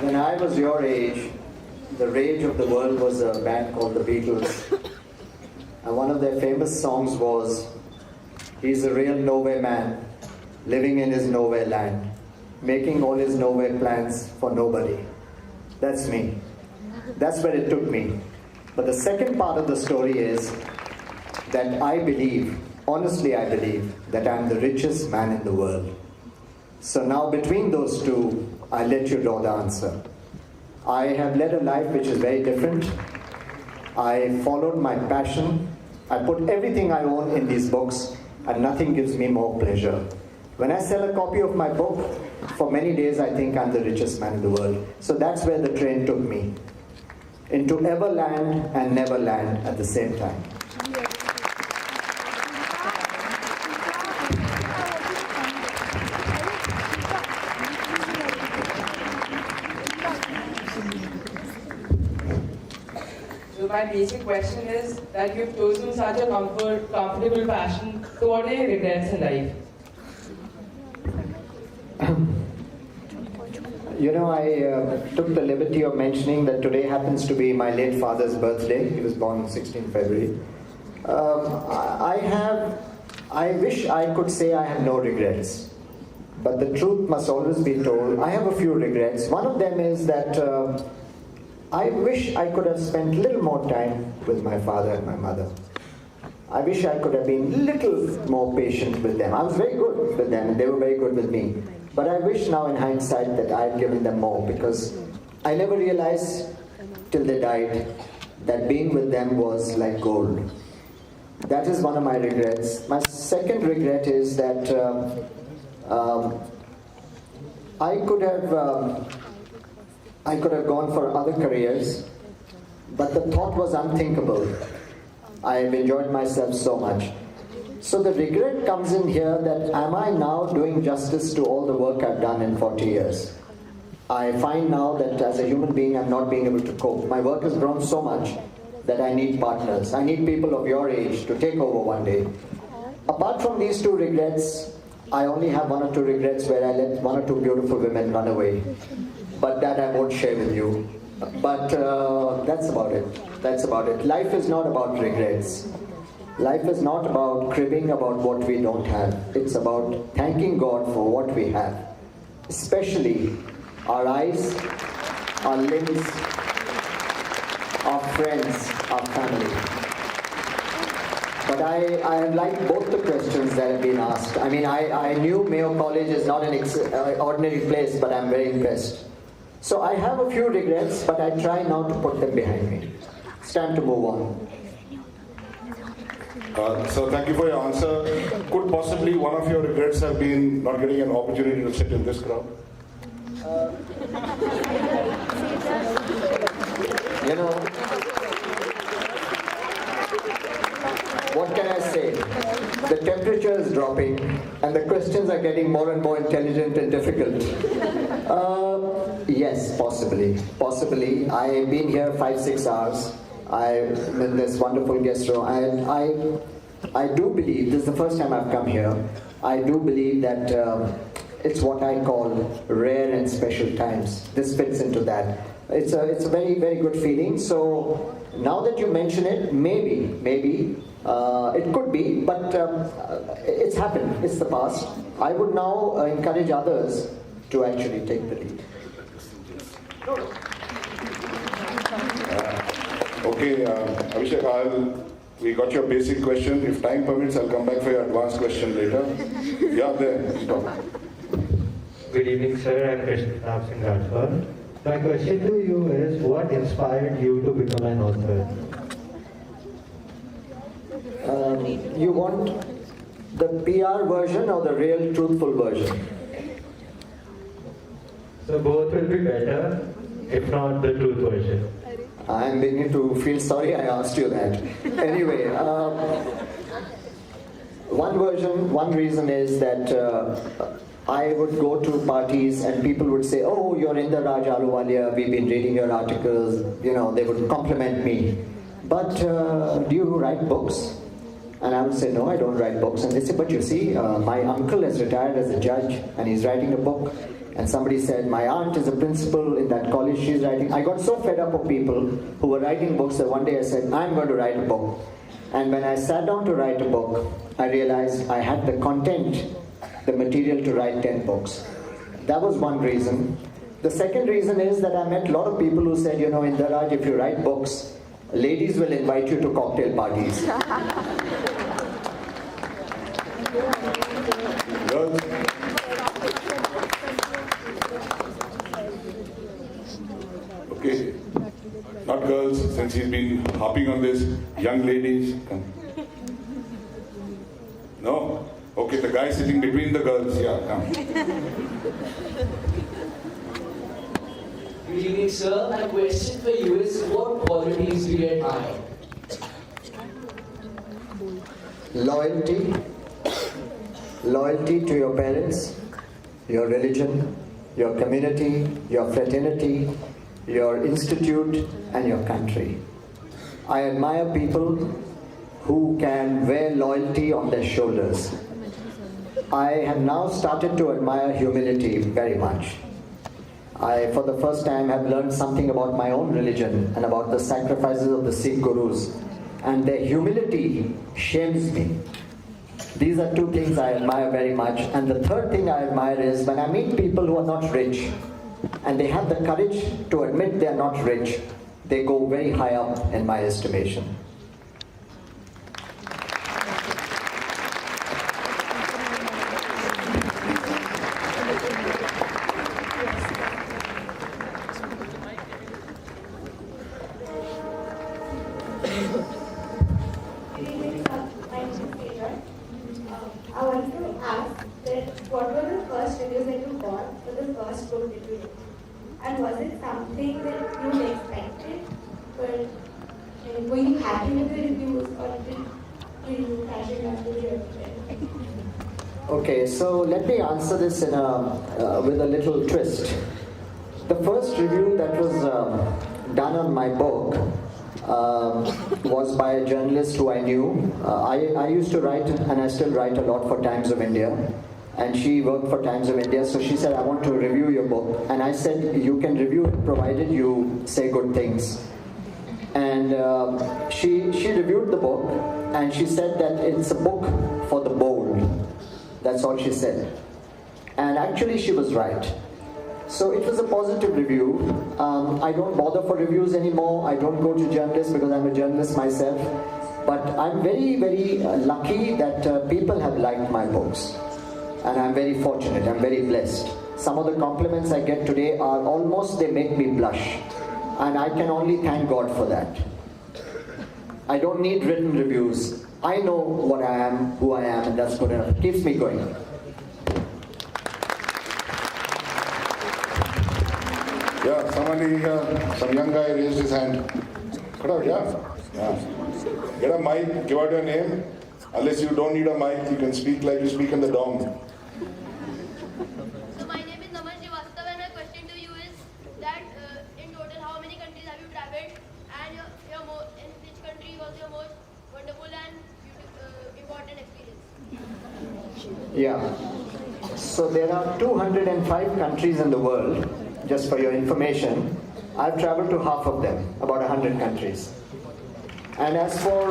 When I was your age, the rage of the world was a band called the Beatles. And one of their famous songs was, "He's a real nowhere man, living in his nowhere land, making all his nowhere plans for nobody." That's me. That's where it took me. But the second part of the story is that I believe, honestly I believe, that I'm the richest man in the world. So now between those two, I'll let you draw the answer. I have led a life which is very different. I followed my passion. I put everything I own in these books, and nothing gives me more pleasure. When I sell a copy of my book, for many days I think I'm the richest man in the world. So that's where the train took me. Into Everland and Neverland at the same time. So my basic question is that you've chosen such a comfortable passion. So what are your regrets in life? You know, I took the liberty of mentioning that today happens to be my late father's birthday. He was born on 16 February. I wish I could say I have no regrets. But the truth must always be told. I have a few regrets. One of them is that I wish I could have spent a little more time with my father and my mother. I wish I could have been a little more patient with them. I was very good with them and they were very good with me. But I wish now in hindsight that I had given them more, because I never realized till they died that being with them was like gold. That is one of my regrets. My second regret is that I could have gone for other careers, but the thought was unthinkable. I've enjoyed myself so much. So the regret comes in here that am I now doing justice to all the work I've done in 40 years? I find now that as a human being I'm not being able to cope. My work has grown so much that I need partners. I need people of your age to take over one day. Apart from these two regrets, I only have one or two regrets where I let one or two beautiful women run away. But that I won't share with you. But that's about it. That's about it. Life is not about regrets. Life is not about cribbing about what we don't have. It's about thanking God for what we have. Especially our eyes, our limbs, our friends, our family. But I like both the questions that have been asked. I mean, I knew Mayo College is not an ordinary place, but I'm very impressed. So I have a few regrets, but I try now to put them behind me. It's time to move on. So thank you for your answer. Could possibly one of your regrets have been not getting an opportunity to sit in this crowd? You know, what can I say? The temperature is dropping and the questions are getting more and more intelligent and difficult. Yes, possibly. Possibly. I've been here 5-6 hours. in this wonderful guest room. And I do believe, this is the first time I've come here, I do believe that it's what I call rare and special times. This fits into that. It's a very, very good feeling. So now that you mention it, maybe it could be, but it's happened. It's the past. I would now encourage others to actually take the lead. Okay, Abhishek, we got your basic question. If time permits, I'll come back for your advanced question later. Yeah, there, you talk. Good evening, sir. I'm Krishna Singh Rathod. My question to you is, what inspired you to become an author? You want the PR version or the real truthful version? So both will be better, if not the truth version. I'm beginning to feel sorry I asked you that. Anyway, one reason is that I would go to parties and people would say, oh, you're Inder Raj Ahluwalia, we've been reading your articles, they would compliment me. But do you write books? And I would say, no, I don't write books. And they say, but you see, my uncle has retired as a judge and he's writing a book. And somebody said, my aunt is a principal in that college, she's writing. I got so fed up of people who were writing books that one day I said, I'm going to write a book. And when I sat down to write a book, I realized I had the content, the material to write 10 books. That was one reason. The second reason is that I met a lot of people who said, Inder Raj, if you write books, ladies will invite you to cocktail parties. Girls? Okay, not girls, since he's been harping on this. Young ladies, come. No? Okay, the guy sitting between the girls, yeah, come. Good evening, sir. My question for you is, what qualities do you admire? Loyalty to your parents, your religion, your community, your fraternity, your institute, and your country. I admire people who can wear loyalty on their shoulders. I have now started to admire humility very much. I, for the first time, have learned something about my own religion and about the sacrifices of the Sikh gurus. And their humility shames me. These are two things I admire very much. And the third thing I admire is when I meet people who are not rich and they have the courage to admit they are not rich, they go very high up in my estimation. I wanted to ask that what were the first reviews that you got for the first book that you wrote? And was it something that you expected? But were you happy with the reviews or did you catch it up with your friend? Okay, so let me answer this with a little twist. The first review that was done on my book was by a journalist who I knew. I used to write, and I still write a lot for Times of India, and she worked for Times of India, so she said, I want to review your book. And I said, you can review it provided you say good things. And she reviewed the book, and she said that it's a book for the bold. That's all she said. And actually she was right. So it was a positive review. I don't bother for reviews anymore. I don't go to journalists because I'm a journalist myself. But I'm very, very lucky that people have liked my books. And I'm very fortunate, I'm very blessed. Some of the compliments I get today are almost, they make me blush. And I can only thank God for that. I don't need written reviews. I know what I am, who I am, and that's good enough. It keeps me going. Yeah, somebody here, some young guy raised his hand. Come out, yeah? Yeah. Get a mic, give out your name. Unless you don't need a mic, you can speak like you speak in the dorm. So my name is Naman Srivastava and my question to you is that in total how many countries have you traveled and in important experience? Yeah. So there are 205 countries in the world, just for your information. I've traveled to half of them, about 100 countries. And as for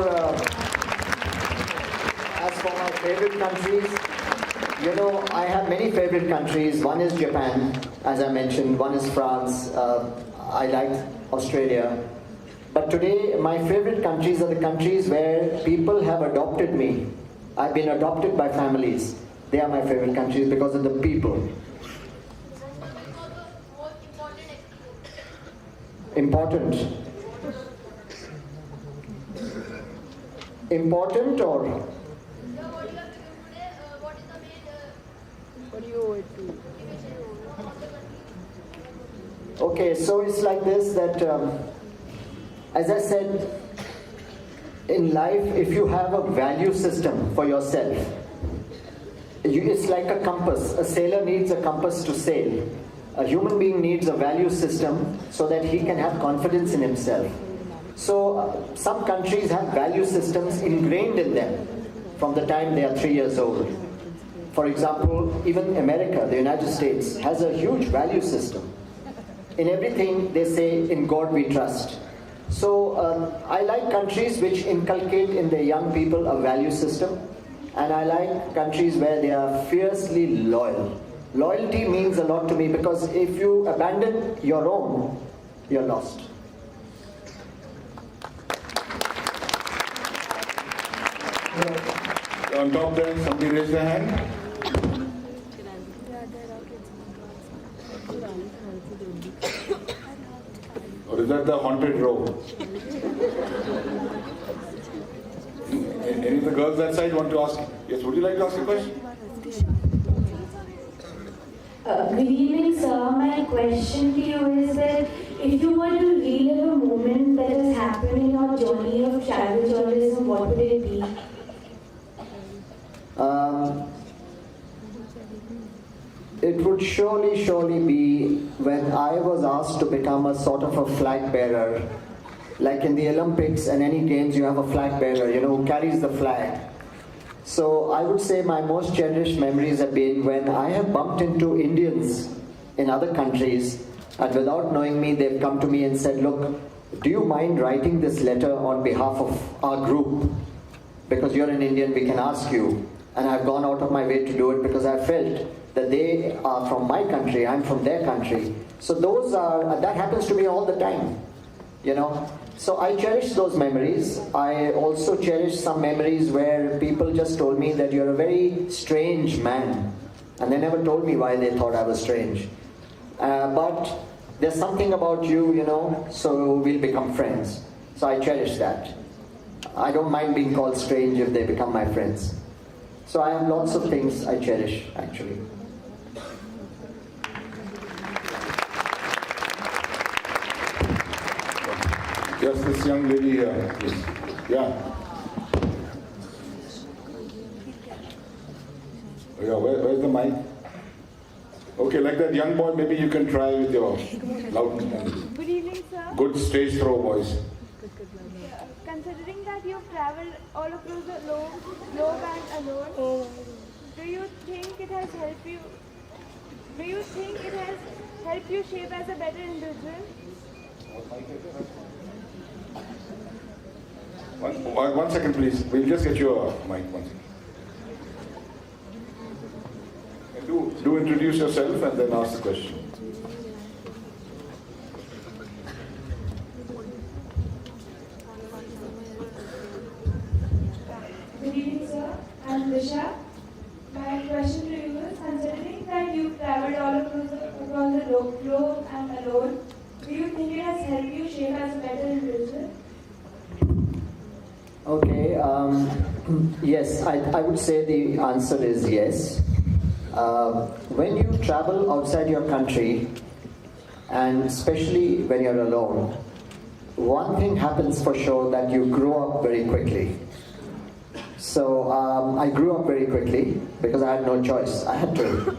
my favorite countries, you know, I have many favorite countries. One is Japan, as I mentioned. One is France. I like Australia. But today, my favorite countries are the countries where people have adopted me. I've been adopted by families. They are my favorite countries because of the people. What is the most important experience? Important. Important or? Yeah, what you have become today, what is the main motivation of the country? Okay, so it's like this that, as I said, in life, if you have a value system for yourself, it's like a compass. A sailor needs a compass to sail. A human being needs a value system so that he can have confidence in himself. So some countries have value systems ingrained in them from the time they are 3 years old. For example, even America, the United States, has a huge value system. In everything they say, in God we trust. So I like countries which inculcate in their young people a value system, and I like countries where they are fiercely loyal. Loyalty means a lot to me because if you abandon your own, you're lost. On top there, somebody raised their hand. Or is that the haunted row? Any of the girls that side want to ask? Yes, would you like to ask a question? Good evening, sir. My question to you is that if you were to relive a moment that has happened in your journey of travel journalism, what would it be? It would surely be when I was asked to become a sort of a flag bearer. Like in the Olympics and any games, you have a flag bearer, you know, who carries the flag. So I would say my most cherished memories have been when I have bumped into Indians in other countries, and without knowing me, they've come to me and said, look, do you mind writing this letter on behalf of our group? Because you're an Indian, we can ask you. And I've gone out of my way to do it because I felt that they are from my country, I'm from their country. So that happens to me all the time, you know. So I cherish those memories. I also cherish some memories where people just told me that you're a very strange man. And they never told me why they thought I was strange. But there's something about you, you know, so we'll become friends. So I cherish that. I don't mind being called strange if they become my friends. So I have lots of things I cherish, actually. Yes, this young lady here. Yes. Yeah. Oh, yeah, where's the mic? Okay, like that young boy, maybe you can try with your loud. Good evening, sir. Good stage throw, boys. Considering that you've traveled all across the globe and alone, do you think it has helped you? Do you think it has helped you shape as a better individual? One second, please. We'll just get you a mic. 1 second. Do introduce yourself and then ask the question. Good evening, sir. I'm Disha. My question to you is, considering that you've traveled all across the globe and alone, do you think it has helped you shape as a better individual? Okay, yes, I would say the answer is yes. When you travel outside your country, and especially when you're alone, one thing happens for sure, that you grow up very quickly. So I grew up very quickly because I had no choice. I had to.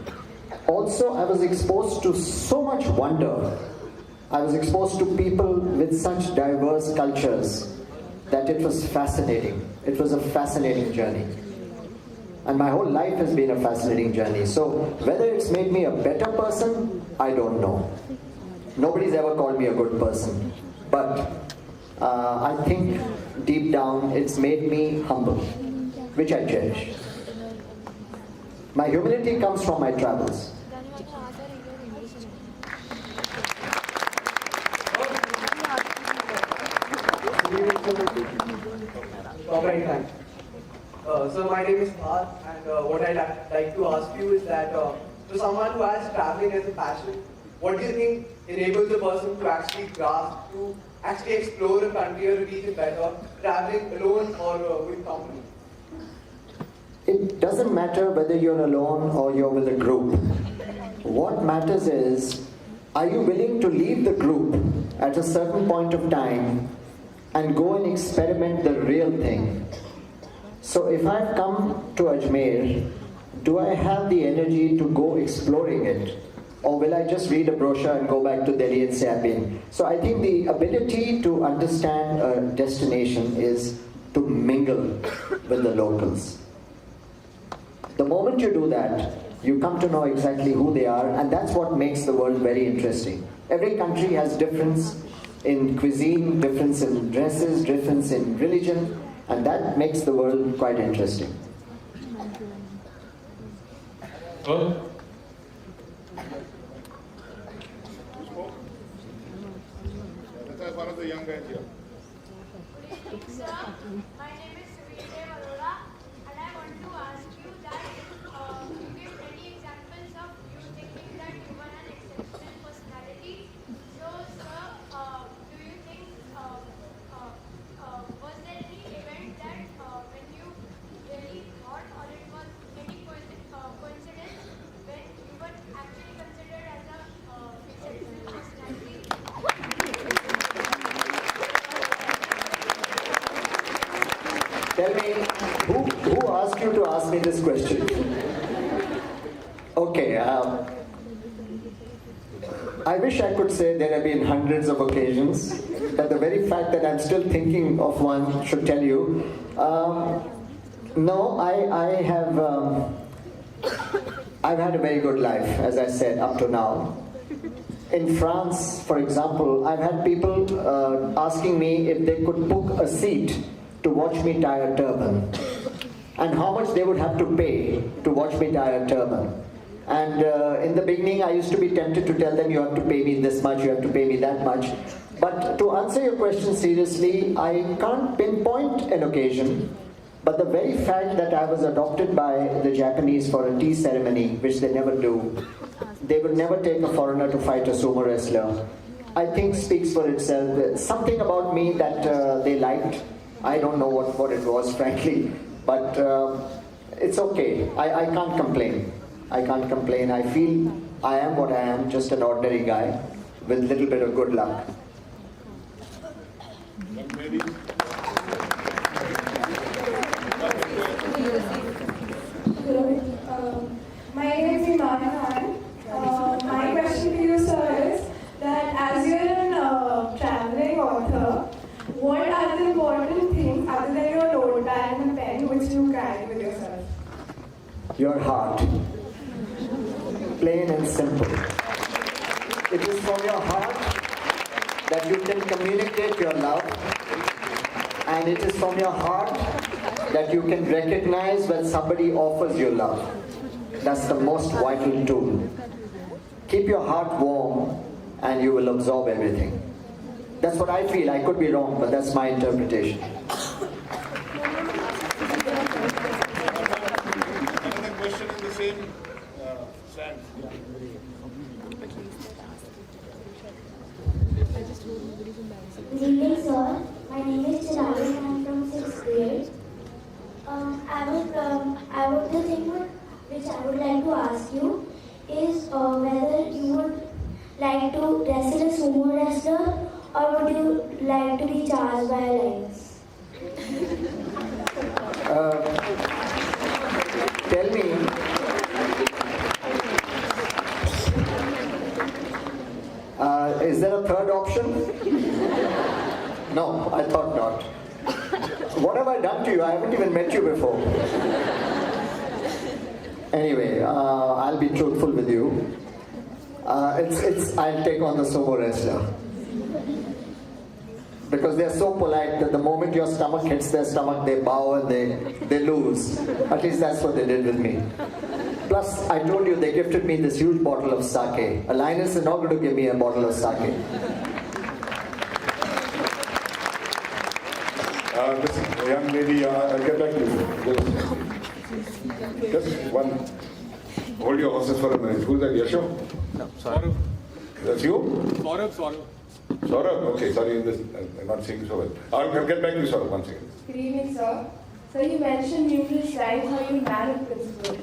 Also, I was exposed to so much wonder. I was exposed to people with such diverse cultures that it was fascinating. It was a fascinating journey. And my whole life has been a fascinating journey. So whether it's made me a better person, I don't know. Nobody's ever called me a good person. But I think deep down it's made me humble, which I cherish. My humility comes from my travels. So my name is Parth, and what I'd like to ask you is that to someone who has traveling as a passion, what do you think enables a person to actually grasp, to actually explore a country or a region better, traveling alone or with company? It doesn't matter whether you're alone or you're with a group. What matters is, are you willing to leave the group at a certain point of time and go and experiment the real thing? So if I've come to Ajmer, do I have the energy to go exploring it? Or will I just read a brochure and go back to Delhi and say I've been? So I think the ability to understand a destination is to mingle with the locals. The moment you do that, you come to know exactly who they are, and that's what makes the world very interesting. Every country has difference in cuisine, difference in dresses, difference in religion, and that makes the world quite interesting. Well, that's one of the young guys here. Good evening, sir. My name is Vijay Arora, and I want to ask you that you give many examples of you thinking that you were an exceptional personality. So, sir, do you think was there any event that when you really thought, or it was any coincidence when you were actually considered as a exceptional personality? Tell me, who asked you to ask me this question? Okay, I wish I could say there have been hundreds of occasions, but the very fact that I'm still thinking of one should tell you. No, I have, I've had a very good life, as I said, up to now. In France, for example, I've had people asking me if they could book a seat to watch me tie a turban, and how much they would have to pay to watch me tie a turban. And in the beginning, I used to be tempted to tell them, you have to pay me this much, you have to pay me that much. But to answer your question seriously, I can't pinpoint an occasion, but the very fact that I was adopted by the Japanese for a tea ceremony, which they never do, they would never take a foreigner to fight a sumo wrestler, I think speaks for itself. Something about me that they liked. I don't know what it was, frankly, but it's okay. I can't complain. I can't complain. I feel I am what I am, just an ordinary guy with a little bit of good luck. Hello, my name is Iman. My question to you, sir, is that as you're a traveling author, what are the important things other than your notepad and a pen which you carry with yourself? Your heart. Plain and simple. It is from your heart that you can communicate your love, and it is from your heart that you can recognize when somebody offers you love. That's the most vital tool. Keep your heart warm and you will absorb everything. That's what I feel. I could be wrong, but that's my interpretation. Another question in the same stand. Good evening, sir. My name is Chirag and I'm from 6th grade. The thing which I would like to ask you is whether you would like to wrestle a sumo wrestler or would you like to be charged by a lioness? Tell me, is there a third option? No, I thought not. What have I done to you? I haven't even met you before. Anyway, I'll be truthful with you. I'll take on the sumo wrestler. Because they're so polite that the moment your stomach hits their stomach, they bow and they lose. At least that's what they did with me. Plus, I told you they gifted me this huge bottle of sake. A lioness is not going to give me a bottle of sake. This young lady, I'll get back to you. Just one. Hold your horses for a minute. Who's that? Yasho? No, Saurabh. That's you? Saurabh. Saurabh? Okay, sorry, I'm not seeing so well. I'll get back to you, Saurabh, one second. Good evening, sir. So you mentioned numerous times how you man of principle.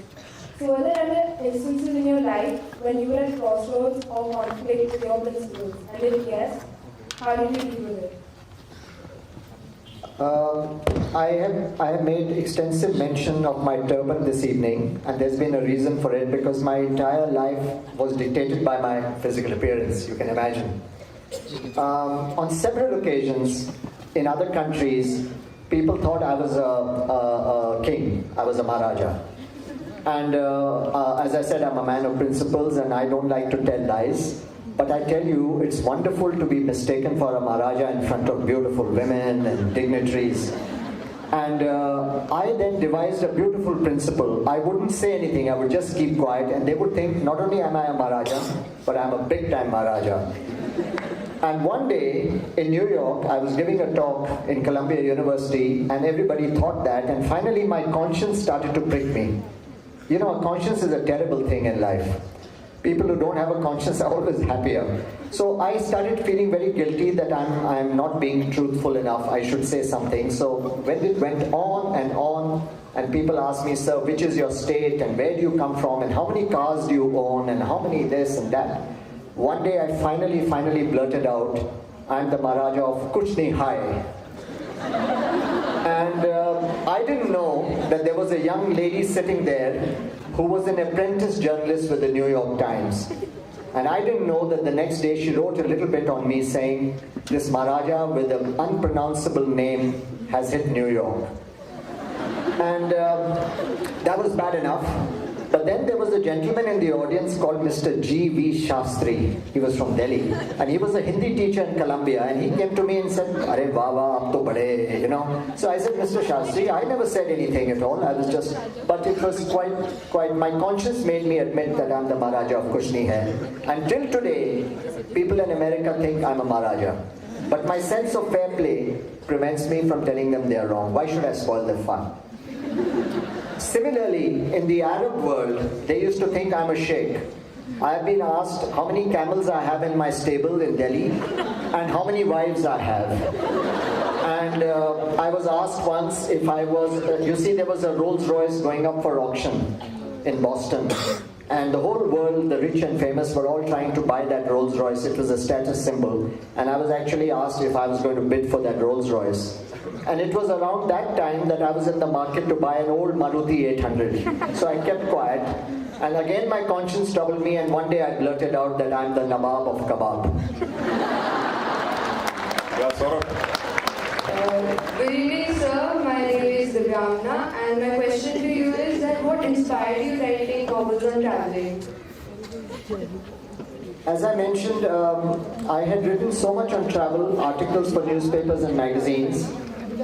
So were there other instances in your life when you were at crossroads or conflict with your principles? And if yes, how did you deal with it? I have made extensive mention of my turban this evening, and there's been a reason for it because my entire life was dictated by my physical appearance, you can imagine. On several occasions in other countries, people thought I was a king, I was a Maharaja. And as I said, I'm a man of principles and I don't like to tell lies. But I tell you, it's wonderful to be mistaken for a Maharaja in front of beautiful women and dignitaries. And I then devised a beautiful principle. I wouldn't say anything, I would just keep quiet, and they would think, not only am I a Maharaja, but I'm a big-time Maharaja. And one day in New York, I was giving a talk in Columbia University, and everybody thought that, and finally my conscience started to prick me. You know, a conscience is a terrible thing in life. People who don't have a conscience are always happier. So I started feeling very guilty that I'm not being truthful enough. I should say something. So when it went on, and people asked me, sir, which is your state and where do you come from and how many cars do you own and how many this and that. One day I finally blurted out, I'm the Maharaja of Kuchni High. And I didn't know that there was a young lady sitting there who was an apprentice journalist with the New York Times. And I didn't know that the next day she wrote a little bit on me saying, this Maharaja with an unpronounceable name has hit New York. And that was bad enough. But then there was a gentleman in the audience called Mr. G.V. Shastri. He was from Delhi. And he was a Hindi teacher in Columbia. And he came to me and said, Arey Baba, ab to bade, you know. So I said, Mr. Shastri, I never said anything at all. I was just, but it was quite, my conscience made me admit that I'm the Maharaja of Kuchni Hai. Until today, people in America think I'm a Maharaja. But my sense of fair play prevents me from telling them they are wrong. Why should I spoil their fun? Similarly, in the Arab world, they used to think I'm a sheikh. I have been asked how many camels I have in my stable in Delhi and how many wives I have. And I was asked once if I was, you see there was a Rolls Royce going up for auction in Boston. And the whole world, the rich and famous, were all trying to buy that Rolls Royce. It was a status symbol. And I was actually asked if I was going to bid for that Rolls Royce. And it was around that time that I was in the market to buy an old Maruti 800. So I kept quiet. And again my conscience troubled me, and one day I blurted out that I'm the Nawab of Kebab. Yeah, Saurabh. Good evening, sir. My name is Divyamna, and my question to you is that what inspired you writing novels on traveling? As I mentioned, I had written so much on travel, articles for newspapers and magazines,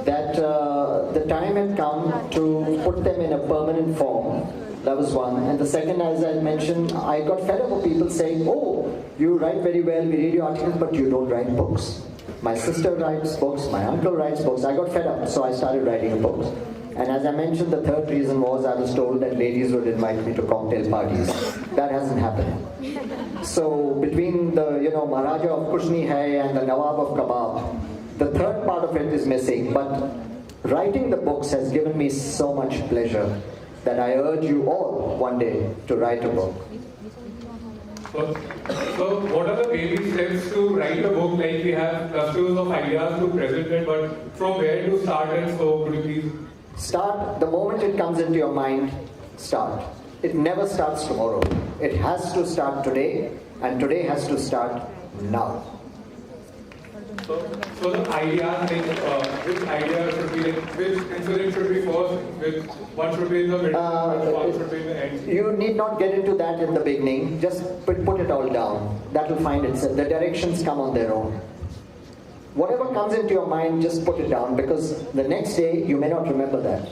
that the time had come to put them in a permanent form. That was one. And the second, as I mentioned, I got fed up of people saying, oh, you write very well, we read your articles, but you don't write books. My sister writes books, my uncle writes books. I got fed up, so I started writing books. And as I mentioned, the third reason was I was told that ladies would invite me to cocktail parties. That hasn't happened. So between the Maharaja of Kuchni Hai and the Nawab of Kebab, the third part of it is missing. But writing the books has given me so much pleasure that I urge you all one day to write a book. So what are the baby steps to write a book? Like we have clusters of ideas to present it, but from where to start, and so could you please? Start the moment it comes into your mind, start. It never starts tomorrow. It has to start today, and today has to start now. So the ideas, which idea should be, which incident should be first, which one should be in the middle, and one should be in the end? you need not get into that in the beginning. Just put it all down. That will find itself. The directions come on their own. Whatever comes into your mind, just put it down, because the next day you may not remember that.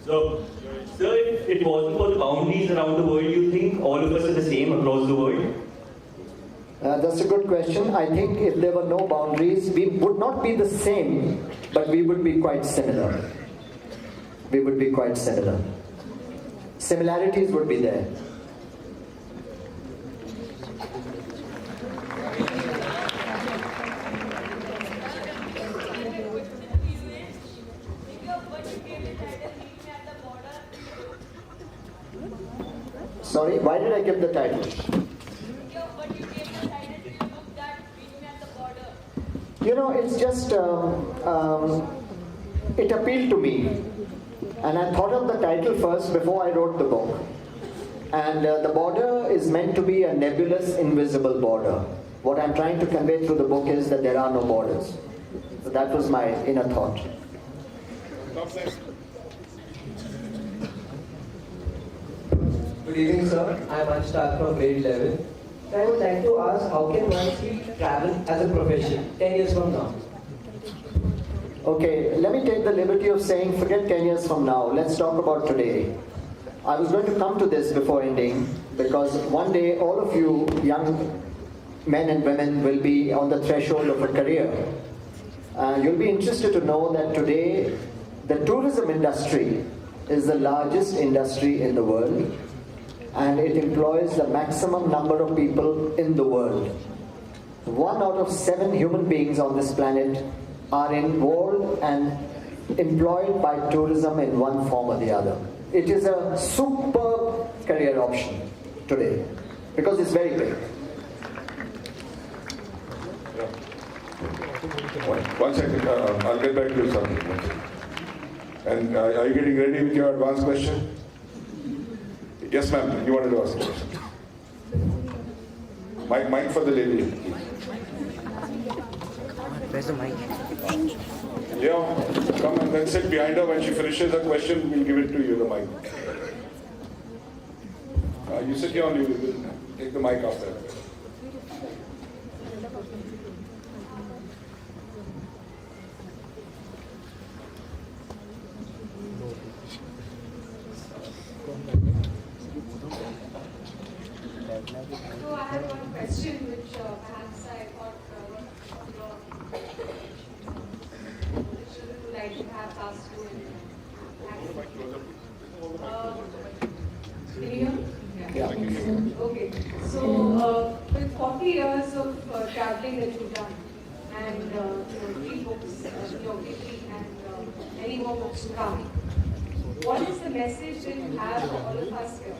So, sir, if it wasn't for the boundaries around the world, you think all of us are the same across the world? That's a good question. I think if there were no boundaries, we would not be the same, but we would be quite similar. We would be quite similar. Similarities would be there. Sorry, why did I give the title? You know, it's just, it appealed to me. And I thought of the title first before I wrote the book. And the border is meant to be a nebulous, invisible border. What I'm trying to convey through the book is that there are no borders. So that was my inner thought. Good evening, sir. I am Anshtaq from grade 11. I would like to ask, how can one see travel as a profession 10 years from now? Okay, let me take the liberty of saying, forget 10 years from now. Let's talk about today. I was going to come to this before ending, because one day all of you young men and women will be on the threshold of a career. You'll be interested to know that today the tourism industry is the largest industry in the world, and it employs the maximum number of people in the world. 1 out of 7 human beings on this planet are involved and employed by tourism in one form or the other. It is a superb career option today, because it's very big. One second, I'll get back to you, sir. And are you getting ready with your advanced question? Yes, ma'am, you wanted to ask a question. Mic for the lady. Where's the mic? Yeah, come and then sit behind her. When she finishes her question, we'll give it to you, the mic. You sit here only, we'll take the mic after. So I have one question which perhaps I thought would like to have asked you. Can you hear me? Yeah. Okay. So with 40 years of traveling that you've done, and 3 books, geography, and many more books to come, what is the message that you have for all of us here?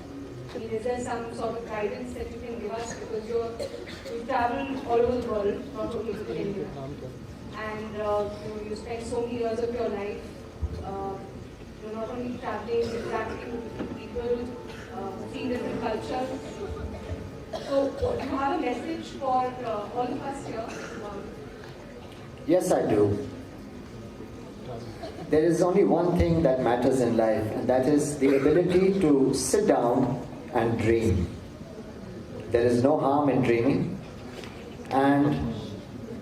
I mean, is there some sort of guidance that you can give us, because you've traveled all over the world, not only within India, and you spent so many years of your life not only traveling, interacting with different people, seeing different cultures. So, do you have a message for all of us here? Yes, I do. There is only one thing that matters in life, and that is the ability to sit down and dream. There is no harm in dreaming, and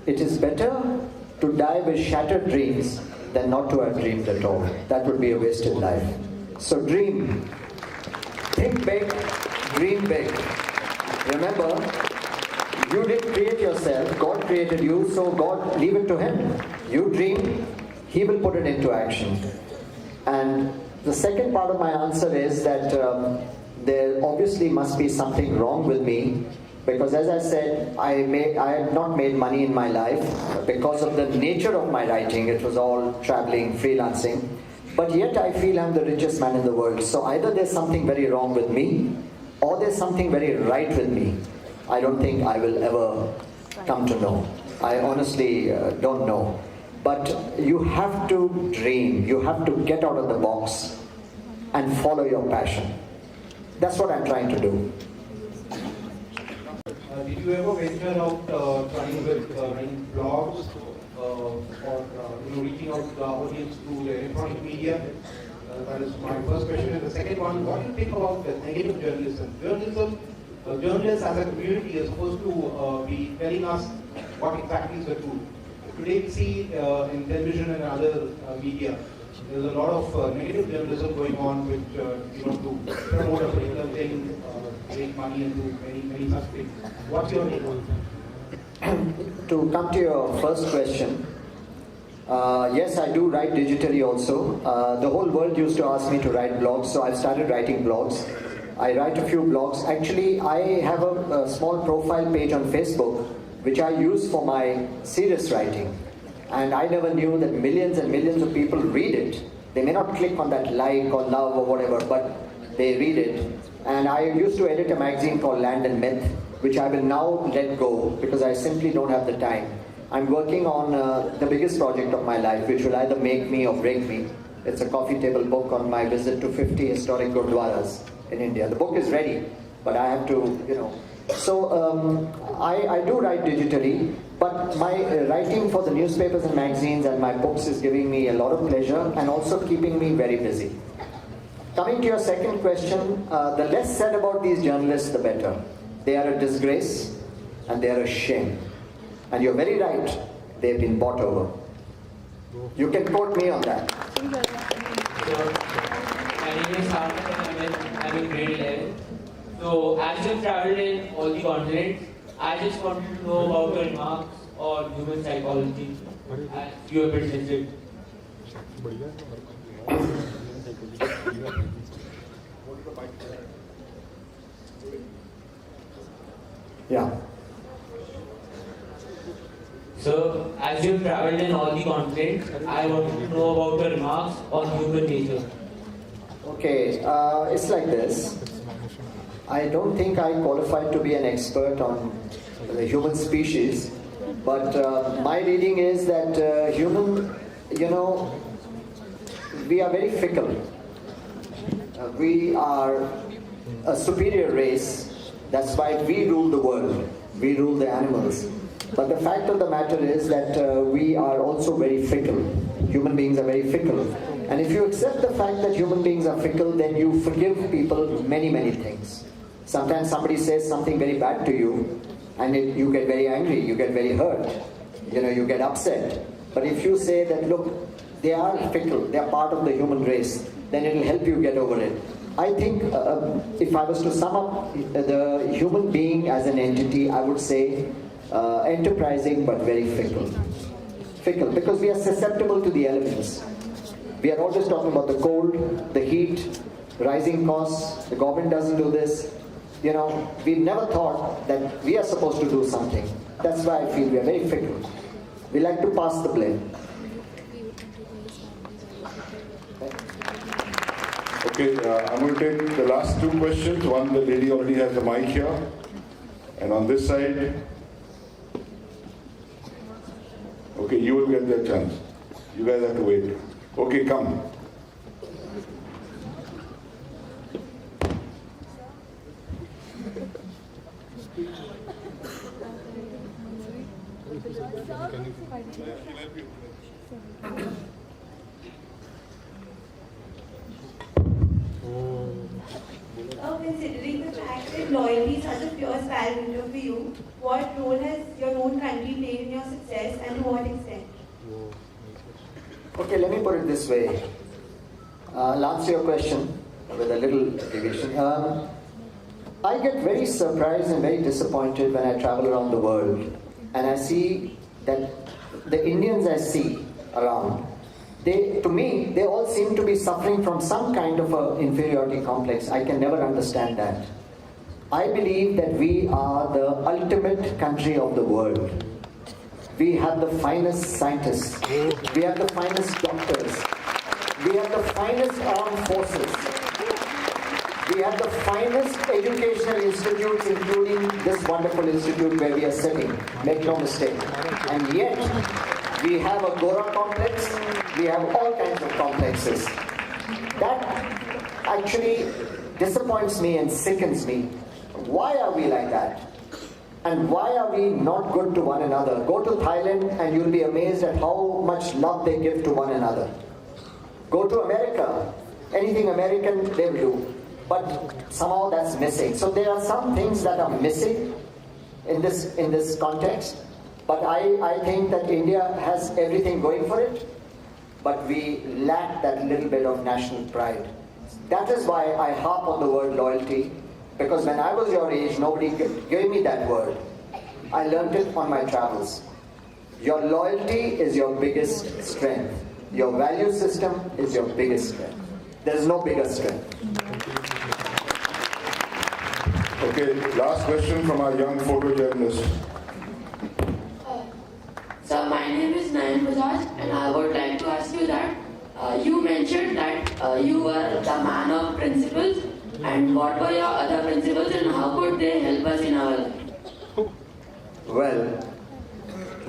it is better to die with shattered dreams than not to have dreamed at all. That would be a wasted life. So dream. Think big, dream big. Remember, you didn't create yourself, God created you, so God, leave it to Him. You dream, He will put it into action. And the second part of my answer is that there obviously must be something wrong with me, because as I said, I have not made money in my life because of the nature of my writing. It was all traveling, freelancing. But yet I feel I'm the richest man in the world. So either there's something very wrong with me, or there's something very right with me. I don't think I will ever come to know. I honestly don't know. But you have to dream. You have to get out of the box and follow your passion. That's what I'm trying to do. Did you ever venture out trying with running blogs or reaching out to the audience through the electronic media? That is my first question. And the second one, what do you think about the negative journalism? Journalists as a community are supposed to be telling us what exactly is the truth. Today we see in television and other media, there's a lot of negative journalism going on, which to promote a particular thing, make money and do many such things. What's your take on that? To come to your first question, yes, I do write digitally also. The whole world used to ask me to write blogs, so I've started writing blogs. I write a few blogs. Actually, I have a small profile page on Facebook, which I use for my serious writing. And I never knew that millions and millions of people read it. They may not click on that like or love or whatever, but they read it. And I used to edit a magazine called Land and Myth, which I will now let go because I simply don't have the time. I'm working on the biggest project of my life, which will either make me or break me. It's a coffee table book on my visit to 50 historic gurdwaras in India. The book is ready, but I have to, So I do write digitally, but my writing for the newspapers and magazines and my books is giving me a lot of pleasure and also keeping me very busy. Coming to your second question, the less said about these journalists, the better. They are a disgrace and they are a shame. And you're very right, they've been bought over. You can quote me on that. My name is Sarthak and I'm in grade 11. So, as you've traveled in all the continents, I just wanted to know about your remarks on human psychology as you have witnessed it. Yeah. So, as you've traveled in all the continents, I wanted to know about your remarks on human nature. Okay, it's like this. I don't think I qualified to be an expert on the human species, but my reading is that human, we are very fickle. We are a superior race. That's why we rule the world. We rule the animals. But the fact of the matter is that we are also very fickle. Human beings are very fickle. And if you accept the fact that human beings are fickle, then you forgive people many, many things. Sometimes somebody says something very bad to you, and you get very angry, you get very hurt, you get upset. But if you say that, look, they are fickle, they are part of the human race, then it will help you get over it. I think if I was to sum up the human being as an entity, I would say enterprising but very fickle. Fickle, because we are susceptible to the elements. We are always talking about the cold, the heat, rising costs, the government doesn't do this. We never thought that we are supposed to do something. That's why I feel we are very fickle. We like to pass the blame. Okay, I'm going to take the last two questions. One, the lady already has the mic here. And on this side, okay, you will get that chance. You guys have to wait. Okay, come. Considering the fact that loyalty is such a fierce parameter for you, what role has your own country played in your success and to what extent? Okay, let me put it this way. I'll answer your question with a little deviation. I get very surprised and very disappointed when I travel around the world and I see that the Indians I see around, to me, they all seem to be suffering from some kind of an inferiority complex. I can never understand that. I believe that we are the ultimate country of the world. We have the finest scientists. We have the finest doctors. We have the finest armed forces. We have the finest educational institutes, including this wonderful institute where we are sitting. Make no mistake. And yet, we have a Gora complex. We have all kinds of complexes. That actually disappoints me and sickens me. Why are we like that? And why are we not good to one another? Go to Thailand and you'll be amazed at how much love they give to one another. Go to America. anything American, they will do. But somehow that's missing. So there are some things that are missing in this context. But I think that India has everything going for it, but we lack that little bit of national pride. That is why I harp on the word loyalty, because when I was your age, nobody gave me that word. I learned it on my travels. Your loyalty is your biggest strength. Your value system is your biggest strength. There is no bigger strength. Okay, last question from our young photojournalist. So my name is Nayan Bajaj, and I would like to ask you that you mentioned that you were the man of principles, and what were your other principles and how could they help us in our life? Well,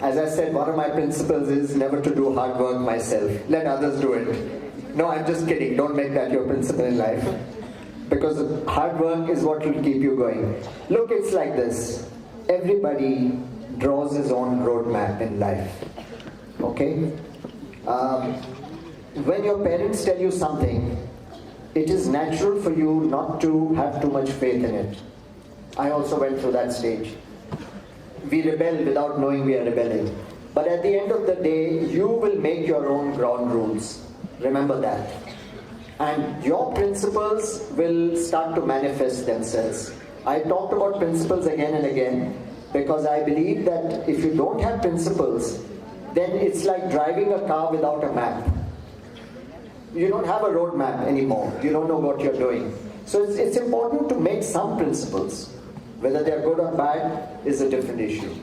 as I said, one of my principles is never to do hard work myself. Let others do it. No, I'm just kidding. Don't make that your principle in life. Because hard work is what will keep you going. Look, it's like this. Everybody draws his own roadmap in life. Okay? When your parents tell you something, it is natural for you not to have too much faith in it. I also went through that stage. We rebel without knowing we are rebelling. But at the end of the day, you will make your own ground rules. Remember that. And your principles will start to manifest themselves. I talked about principles again and again because I believe that if you don't have principles, then it's like driving a car without a map. You don't have a road map anymore. You don't know what you're doing. So it's important to make some principles. Whether they're good or bad is a different issue.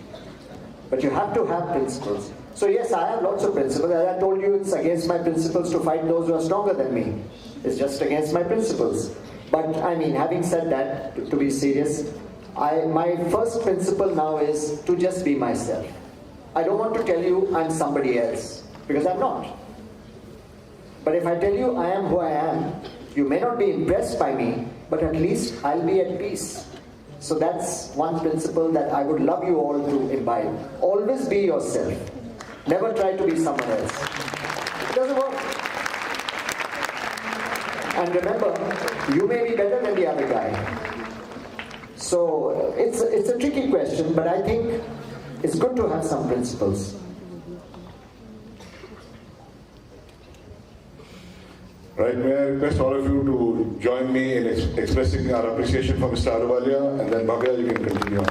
But you have to have principles. So yes, I have lots of principles. As I told you, it's against my principles to fight those who are stronger than me. It's just against my principles. But I mean, having said that, to be serious, my first principle now is to just be myself. I don't want to tell you I'm somebody else, because I'm not. But if I tell you I am who I am, you may not be impressed by me, but at least I'll be at peace. So that's one principle that I would love you all to imbibe. Always be yourself. Never try to be someone else. It doesn't work. And remember, you may be better than the other guy. So it's a tricky question, but I think it's good to have some principles. Right, may I request all of you to join me in expressing our appreciation for Mr. Ahluwalia, and then Bhavya, you can continue on.